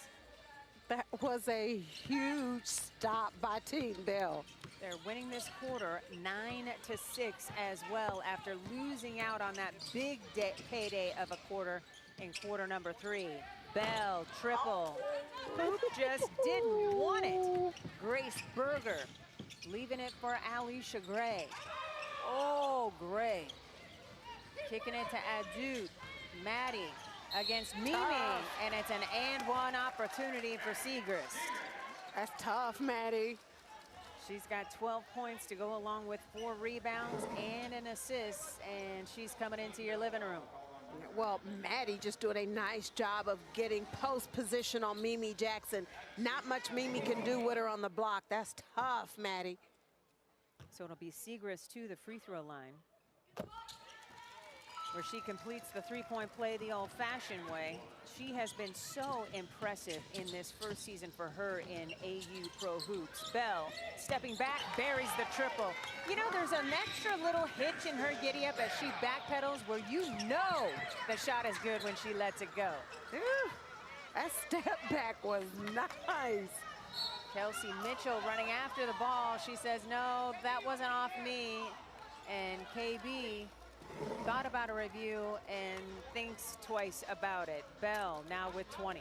That was a huge stop by Team Bell. They're winning this quarter 9-6 as well after losing out on that big payday of a quarter in quarter number 3. Bell, triple. Hoop just didn't want it. Grace Berger leaving it for Alicia Gray. Oh, Gray. Kicking it to Adut. Maddie against Mimi. And it's an and one opportunity for Segrist. That's tough, Maddie. She's got 12 points to go along with 4 rebounds and an assist. And she's coming into your living room. Well, Maddie just doing a nice job of getting post position on Mimi Jackson. Not much Mimi can do with her on the block. That's tough, Maddie. So it'll be Segrist to the free throw line, where she completes the three-point play the old-fashioned way. She has been so impressive in this first season for her in AU Pro Hoops. Bell stepping back, buries the triple. You know, there's an extra little hitch in her giddy-up as she backpedals where you know the shot is good when she lets it go. Ooh, that step back was nice. Kelsey Mitchell running after the ball. She says, no, that wasn't off me. And KB thought about a review and thinks twice about it. Bell now with 20.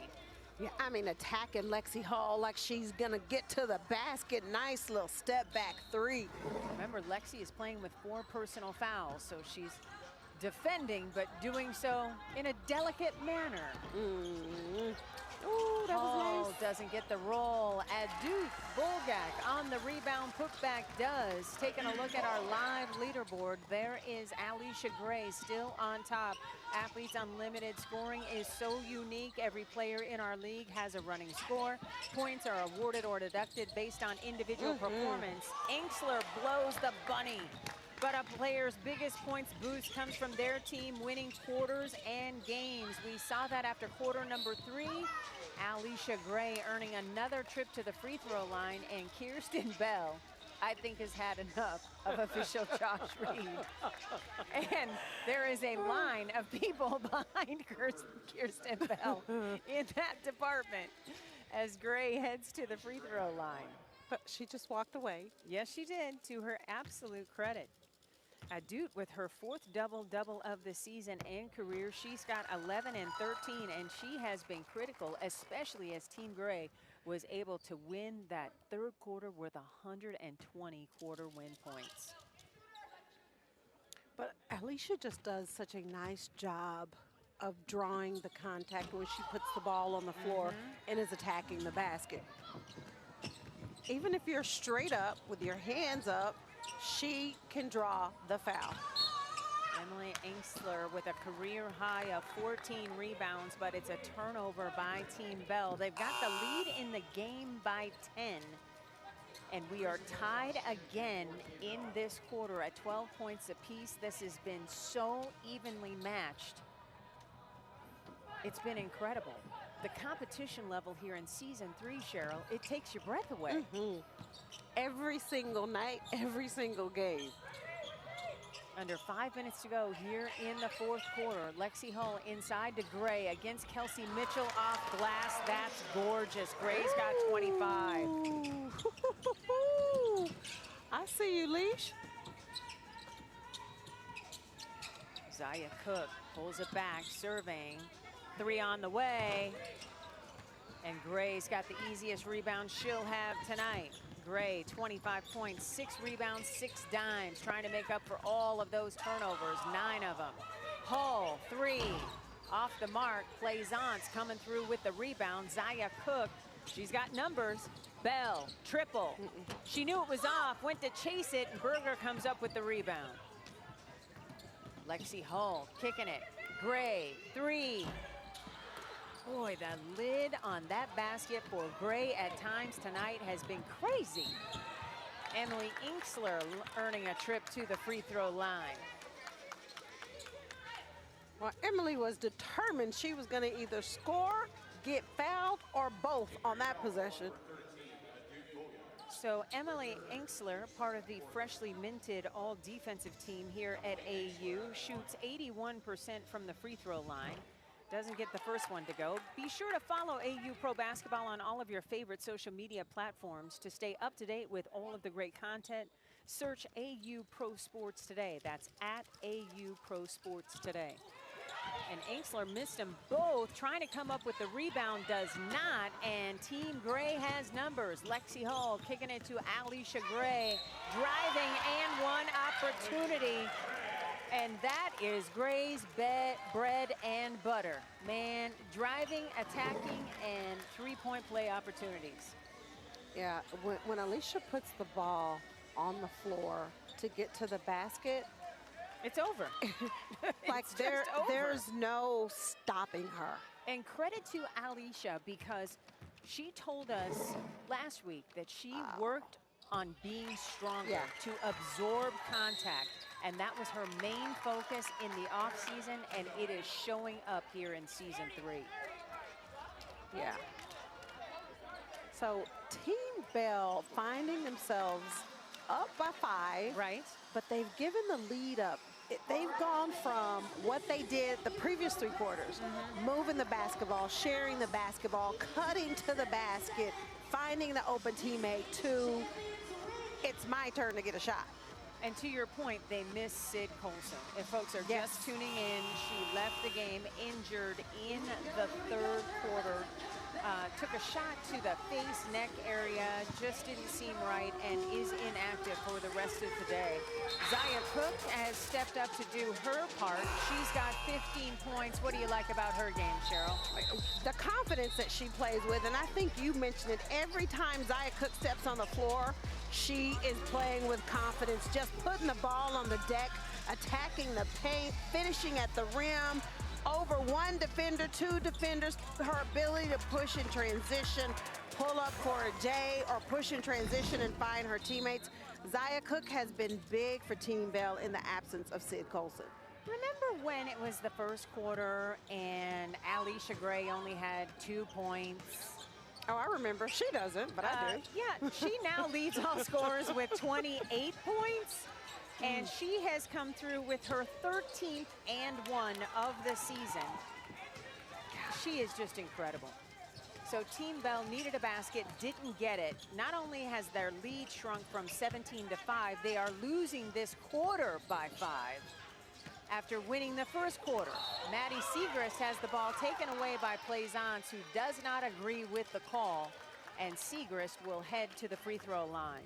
Yeah, I mean, attacking Lexi Hall like she's gonna get to the basket. Nice little step back 3. Remember, Lexi is playing with 4 personal fouls, so she's defending, but doing so in a delicate manner. Ooh, that was nice. Doesn't get the roll. Adut Bulgak on the rebound. Putback does. Taking a look at our live leaderboard, there is Alicia Gray still on top. Athletes Unlimited scoring is so unique. Every player in our league has a running score. Points are awarded or deducted based on individual performance. Inksler blows the bunny. But a player's biggest points boost comes from their team winning quarters and games. We saw that after quarter number 3. Alicia Gray earning another trip to the free throw line, and Kirsten Bell, I think, has had enough of official Josh Reed. And there is a line of people behind Kirsten Bell in that department as Gray heads to the free throw line. But she just walked away. Yes, she did, to her absolute credit. Adut with her 4th double-double of the season and career. She's got 11 and 13, and she has been critical, especially as Team Gray was able to win that 3rd quarter with 120 quarter win points. But Alicia just does such a nice job of drawing the contact when she puts the ball on the floor and is attacking the basket. Even if you're straight up with your hands up, she can draw the foul. Emily Inksler with a career high of 14 rebounds, but it's a turnover by Team Bell. They've got the lead in the game by 10. And we are tied again in this quarter at 12 points apiece. This has been so evenly matched. It's been incredible. The competition level here in season 3, Cheryl, it takes your breath away. Every single night, every single game. Under 5 minutes to go here in the 4th quarter. Lexi Hull inside to Gray against Kelsey Mitchell off glass. That's gorgeous. Gray's got 25. I see you, Leash. Zaya Cook pulls it back, surveying. 3 on the way. And Gray's got the easiest rebound she'll have tonight. Gray, 25 points, 6 rebounds, 6 dimes, trying to make up for all of those turnovers, 9 of them. Hull, 3, off the mark. Plaisance coming through with the rebound. Zaya Cook, she's got numbers. Bell, triple. She knew it was off, went to chase it, and Berger comes up with the rebound. Lexi Hull kicking it. Gray, 3. Boy, the lid on that basket for Gray at times tonight has been crazy. Emily Inksler earning a trip to the free throw line. Well, Emily was determined she was going to either score, get fouled, or both on that possession. So Emily Inksler, part of the freshly minted all-defensive team here at AU, shoots 81% from the free throw line. Doesn't get the first one to go. Be sure to follow AU Pro Basketball on all of your favorite social media platforms to stay up to date with all of the great content. Search AU Pro Sports Today. That's at AU Pro Sports Today. And Inksler missed them both, trying to come up with the rebound, does not, and Team Gray has numbers. Lexi Hull kicking it to Alicia Gray, driving and one opportunity. And that is Gray's bread and butter. Man, driving, attacking, and three-point play opportunities. Yeah, when Alicia puts the ball on the floor to get to the basket, it's over. Like there's no stopping her. And credit to Alicia, because she told us last week that she worked on being stronger, to absorb contact. And that was her main focus in the offseason, and it is showing up here in season 3. Yeah. So Team Bell finding themselves up by 5. Right. But they've given the lead up. They've gone from what they did the previous 3 quarters, moving the basketball, sharing the basketball, cutting to the basket, finding the open teammate, to it's my turn to get a shot. And to your point, they missed Sid Colson. If folks are just tuning in, she left the game injured in the 3rd quarter. Took a shot to the face, neck area, just didn't seem right, and is inactive for the rest of the day. Zaya Cook has stepped up to do her part. She's got 15 points. What do you like about her game, Cheryl? The confidence that she plays with, and I think you mentioned it, every time Zaya Cook steps on the floor, she is playing with confidence, just putting the ball on the deck, attacking the paint, finishing at the rim, over 1 defender, 2 defenders, her ability to push in transition, pull up for a J, or push in transition and find her teammates. Zaya Cook has been big for Team Bell in the absence of Sid Colson. Remember when it was the 1st quarter and Alicia Gray only had 2 points? Oh, I remember. She doesn't, but I do. Yeah, she now leads all scorers with 28 points. And she has come through with her 13th and 1 of the season. She is just incredible. So Team Bell needed a basket, didn't get it. Not only has their lead shrunk from 17 to 5, they are losing this quarter by 5. After winning the 1st quarter, Maddie Segrist has the ball taken away by Plaisance, who does not agree with the call, and Segrist will head to the free throw line.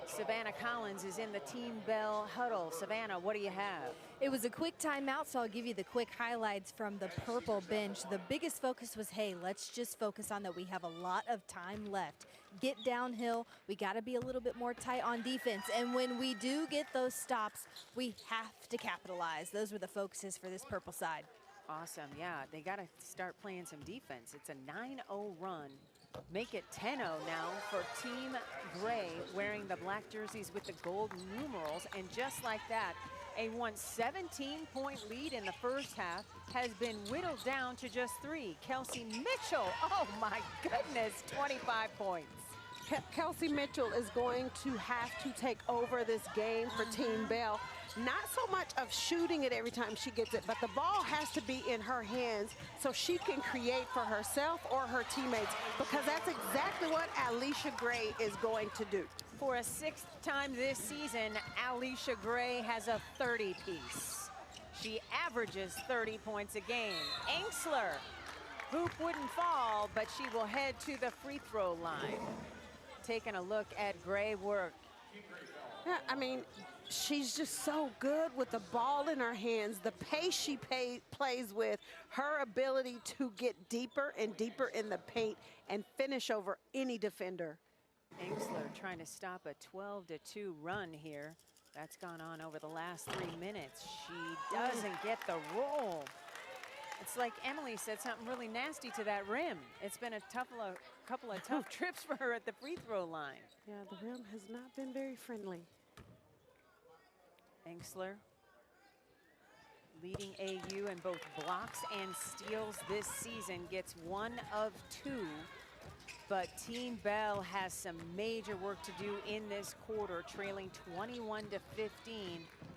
Savannah Collins is in the Team Bell huddle. Savannah, what do you have? It was a quick timeout, so I'll give you the quick highlights from the purple bench. The biggest focus was, hey, let's just focus on that we have a lot of time left. Get downhill. We got to be a little bit more tight on defense. And when we do get those stops, we have to capitalize. Those were the focuses for this purple side. Awesome, yeah. They got to start playing some defense. It's a 9-0 run. Make it 10-0 now for Team Gray, wearing the black jerseys with the gold numerals. And just like that, a 17-point lead in the 1st half has been whittled down to just 3. Kelsey Mitchell, oh my goodness, 25 points. Kelsey Mitchell is going to have to take over this game for Team Bell. Not so much of shooting it every time she gets it, but the ball has to be in her hands so she can create for herself or her teammates, because that's exactly what Alicia Gray is going to do. For a 6th time this season, Alicia Gray has a 30-piece. She averages 30 points a game. Inksler hoop wouldn't fall, but she will head to the free throw line. Taking a look at Gray work. Yeah, I mean, she's just so good with the ball in her hands, the pace she plays with, her ability to get deeper and deeper in the paint and finish over any defender. Engsler trying to stop a 12-2 run here. That's gone on over the last 3 minutes. She doesn't get the roll. It's like Emily said something really nasty to that rim. It's been a couple of tough trips for her at the free throw line. Yeah, the rim has not been very friendly. Engsler leading AU in both blocks and steals this season, gets 1 of 2. But Team Bell has some major work to do in this quarter, trailing 21-15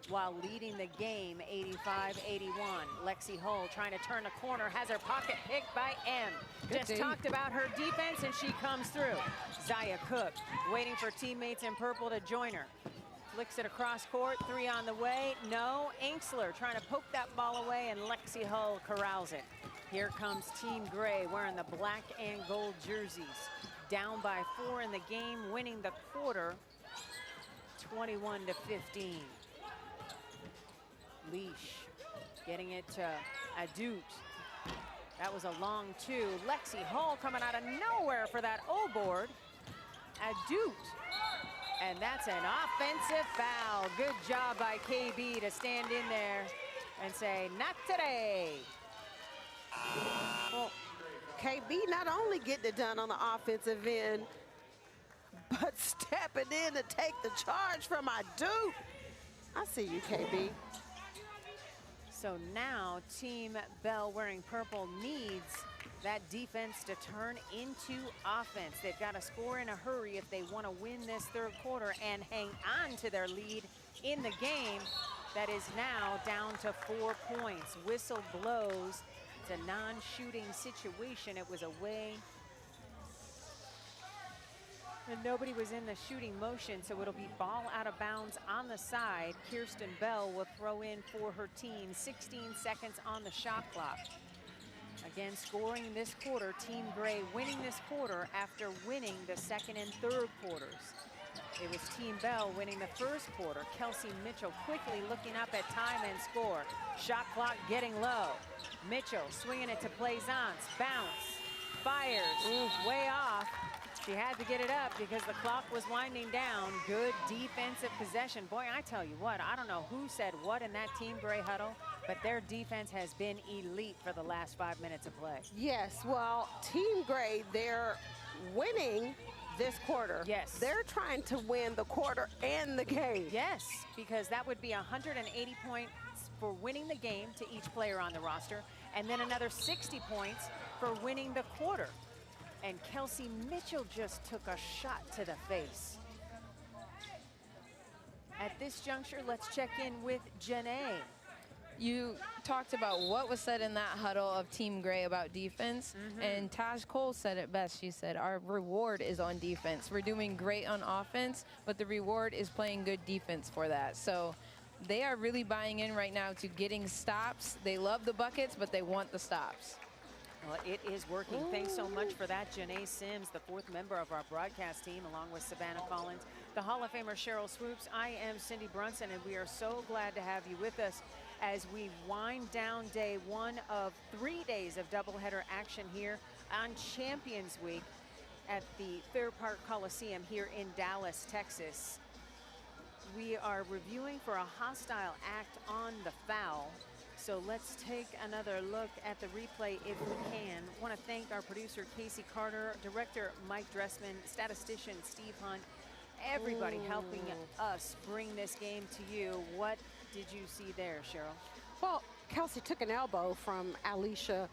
while leading the game 85-81. Lexi Hull trying to turn a corner, has her pocket picked by M. Just talked about her defense and she comes through. Zaya Cook waiting for teammates in purple to join her. Flicks it across court, 3 on the way. No, Engsler trying to poke that ball away and Lexi Hull corrals it. Here comes Team Gray wearing the black and gold jerseys. Down by 4 in the game, winning the quarter, 21-15. Leash getting it to Adut. That was a long 2. Lexi Hull coming out of nowhere for that O-board. Adut. And that's an offensive foul. Good job by KB to stand in there and say, not today. Well, KB not only getting it done on the offensive end, but stepping in to take the charge from Adut. I see you, KB. So now Team Bell wearing purple needs that defense to turn into offense. They've got to score in a hurry if they want to win this third quarter and hang on to their lead in the game. That is now down to 4 points. Whistle blows. It's a non-shooting situation. It was away. And nobody was in the shooting motion, so it'll be ball out of bounds on the side. Kirsten Bell will throw in for her team. 16 seconds on the shot clock. Again, scoring this quarter, Team Gray winning this quarter after winning the second and third quarters. It was Team Bell winning the first quarter. Kelsey Mitchell quickly looking up at time and score. Shot clock getting low. Mitchell swinging it to Plaisance. Bounce. Fires. Way off. She had to get it up because the clock was winding down. Good defensive possession. Boy, I tell you what, I don't know who said what in that Team Gray huddle, but their defense has been elite for the last 5 minutes of play. Yes, well, Team Gray, they're winning this quarter. Yes. They're trying to win the quarter and the game. Yes, because that would be 180 points for winning the game to each player on the roster, and then another 60 points for winning the quarter. And Kelsey Mitchell just took a shot to the face. At this juncture, let's check in with Janae. You talked about what was said in that huddle of Team Gray about defense, and Taj Cole said it best. She said, our reward is on defense. We're doing great on offense, but the reward is playing good defense for that. So they are really buying in right now to getting stops. They love the buckets, but they want the stops. Well, it is working. Thanks so much for that, Janae Sims, the 4th member of our broadcast team, along with Savannah Collins, the Hall of Famer Cheryl Swoops. I am Cindy Brunson, and we are so glad to have you with us as we wind down day 1 of 3 days of doubleheader action here on Champions Week at the Fair Park Coliseum here in Dallas, Texas. We are reviewing for a hostile act on the foul. So let's take another look at the replay if we can. I want to thank our producer, Casey Carter, director, Mike Dressman, statistician, Steve Hunt, everybody helping us bring this game to you. What did you see there, Cheryl? Well, Kelsey took an elbow from Alicia,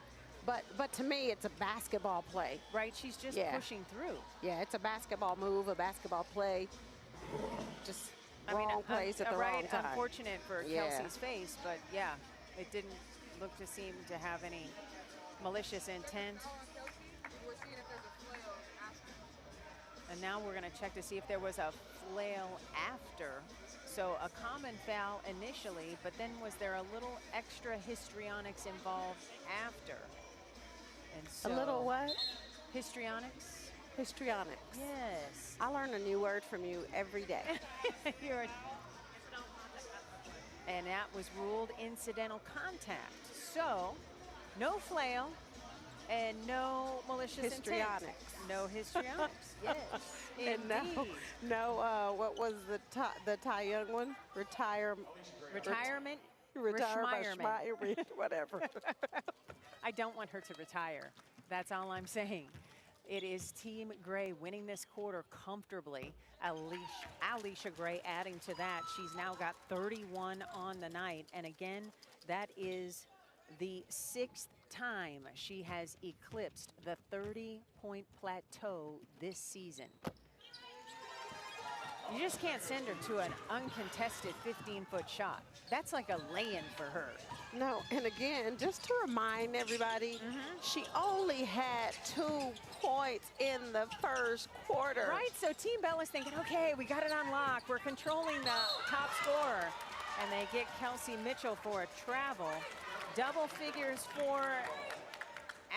but to me, it's a basketball play. Right, she's just pushing through. Yeah, it's a basketball move, a basketball play. Just wrong place at the wrong time. Unfortunate for Kelsey's face, but yeah. It didn't look to seem to have any malicious intent. And now we're going to check to see if there was a flail after. So a common foul initially, but then was there a little extra histrionics involved after? And so, A little what? histrionics. Histrionics. Yes. I learn a new word from you every day. And that was ruled incidental contact. So, no flail and no malicious intent. Histrionics. No histrionics. Yes. And Indeed. what was the Ty Young one? Retirement. Retirement. Whatever. I don't want her to retire. That's all I'm saying. It is Team Gray winning this quarter comfortably. Alicia Gray adding to that. She's now got 31 on the night. And again, that is the 6th time she has eclipsed the 30-point plateau this season. You just can't send her to an uncontested 15-foot shot. That's like a lay-in for her. No, and again, just to remind everybody, she only had 2 points in the first quarter. Right, so Team Bell is thinking, okay, we got it on lock. We're controlling the top scorer. And they get Kelsey Mitchell for a travel. Double figures for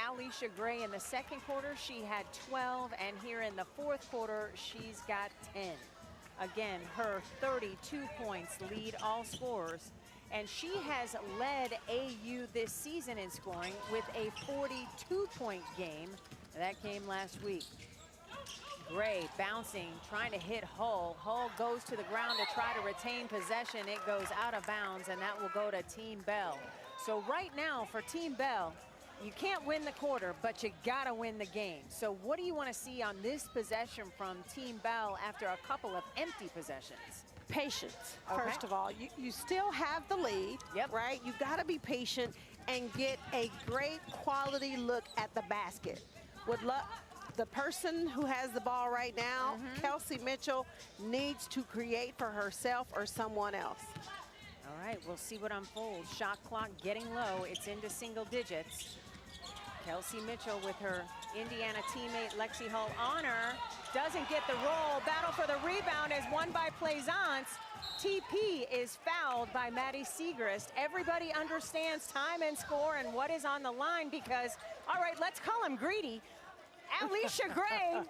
Alicia Gray in the second quarter. She had 12, and here in the fourth quarter, she's got 10. Again, her 32 points lead all scorers. And she has led AU this season in scoring with a 42-point game. That came last week. Gray bouncing, trying to hit Hull. Hull goes to the ground to try to retain possession. It goes out of bounds, and that will go to Team Bell. So right now for Team Bell, you can't win the quarter, but you gotta win the game. So what do you want to see on this possession from Team Bell after a couple of empty possessions? Patience, Okay. first of all. You still have the lead, right? You got to be patient and get a great quality look at the basket. The person who has the ball right now, Kelsey Mitchell, needs to create for herself or someone else. All right, we'll see what unfolds. Shot clock getting low. It's into single digits. Kelsey Mitchell with her Indiana teammate Lexi Hull on her. Doesn't get the roll. Battle for the rebound is won by Plaisance. TP is fouled by Maddie Segrist. Everybody understands time and score and what is on the line because, all right, let's call him greedy. Alicia Gray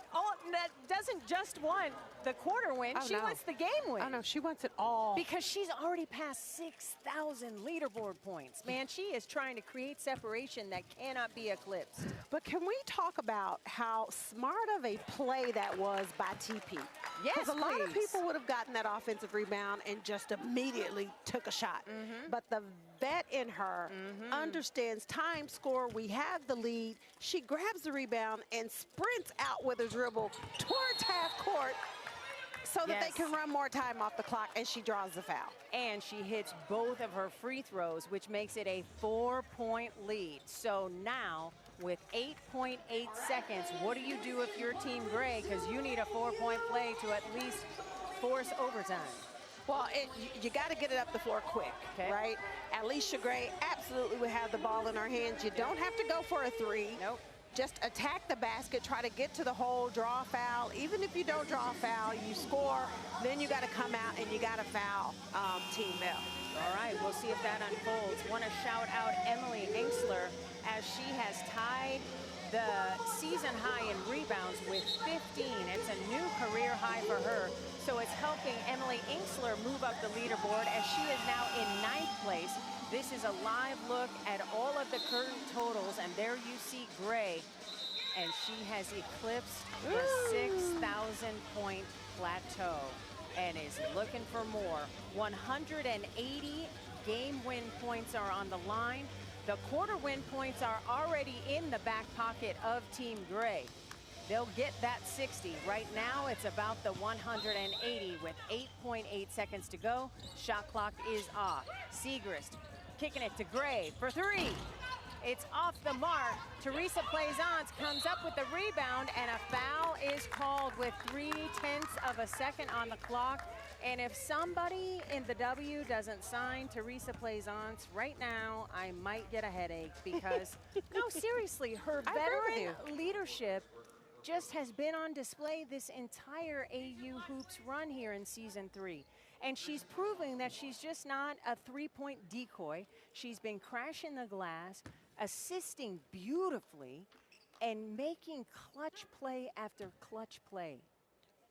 doesn't just want the quarter win, she wants the game win. Oh, no, she wants it all. Because she's already passed 6,000 leaderboard points. Man, she is trying to create separation that cannot be eclipsed. But can we talk about how smart of a play that was by TP? Yes, because a lot of please. people would have gotten that offensive rebound and just immediately took a shot. But the vet in her understands time, score, we have the lead. She grabs the rebound and sprints out with a dribble towards half court so that they can run more time off the clock, and she draws the foul. And she hits both of her free throws, which makes it a 4-point lead. So now, with 8.8 seconds, what do you do if you're Team Gray? Because you need a 4-point play to at least force overtime. Well, you got to get it up the floor quick, right? Alicia Gray absolutely would have the ball in her hands. You don't have to go for a three. Nope. Just attack the basket, try to get to the hole, draw a foul. Even if you don't draw a foul, you score, then you got to come out and you got to foul Team Bell. All right, we'll see if that unfolds. Want to shout out Emily Ingsler as she has tied the season high in rebounds with 15. It's a new career high for her. So it's helping Emily Ingsler move up the leaderboard as she is now in 9th place. This is a live look at all of the current totals, and there you see Gray, and she has eclipsed the 6,000-point plateau and is looking for more. 180 game win points are on the line. The quarter win points are already in the back pocket of Team Gray. They'll get that 60. Right now, it's about the 180 with 8.8 seconds to go. Shot clock is off. Segrist kicking it to Gray for three. It's off the mark. Teresa Plaisance comes up with the rebound, and a foul is called with 0.3 of a second on the clock. And if somebody in the W doesn't sign Teresa Plaisance right now, I might get a headache because, no, seriously, her veteran leadership just has been on display this entire AU Hoops run here in Season 3. And she's proving that she's just not a three-point decoy. She's been crashing the glass, assisting beautifully, and making clutch play after clutch play.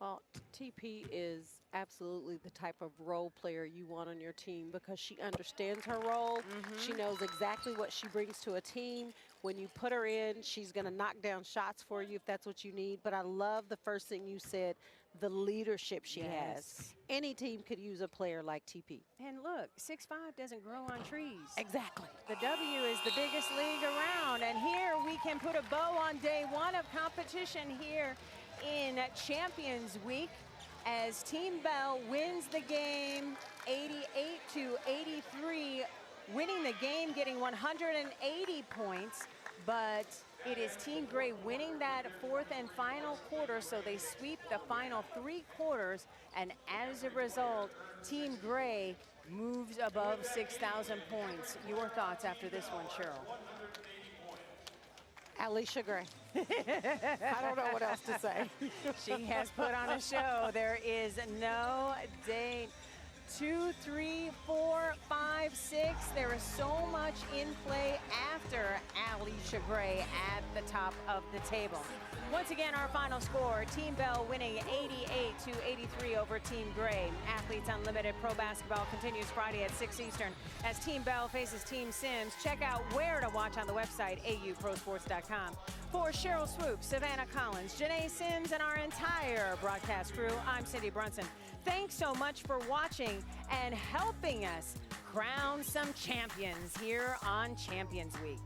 Well, TP is absolutely the type of role player you want on your team because she understands her role. She knows exactly what she brings to a team. When you put her in, she's going to knock down shots for you if that's what you need. But I love the first thing you said, the leadership she has. Any team could use a player like TP. And look, 6'5" doesn't grow on trees. Exactly. The W is the biggest league around. And here we can put a bow on day one of competition here in Champions Week as Team Bell wins the game 88-83, winning the game, getting 180 points. But it is Team Gray winning that fourth and final quarter, so they sweep the final 3 quarters. And as a result, Team Gray moves above 6,000 points. Your thoughts after this one, Cheryl? Alicia Gray. I don't know what else to say. She has put on a show. There is no date. 2, 3, 4, 5, 6. There is so much in play after Alicia Gray at the top of the table. Once again, our final score, Team Bell winning 88-83 over Team Gray. Athletes Unlimited Pro Basketball continues Friday at 6 Eastern as Team Bell faces Team Sims. Check out where to watch on the website, auprosports.com. For Cheryl Swoop, Savannah Collins, Janae Sims, and our entire broadcast crew, I'm Cindy Brunson. Thanks so much for watching and helping us crown some champions here on Champions Week.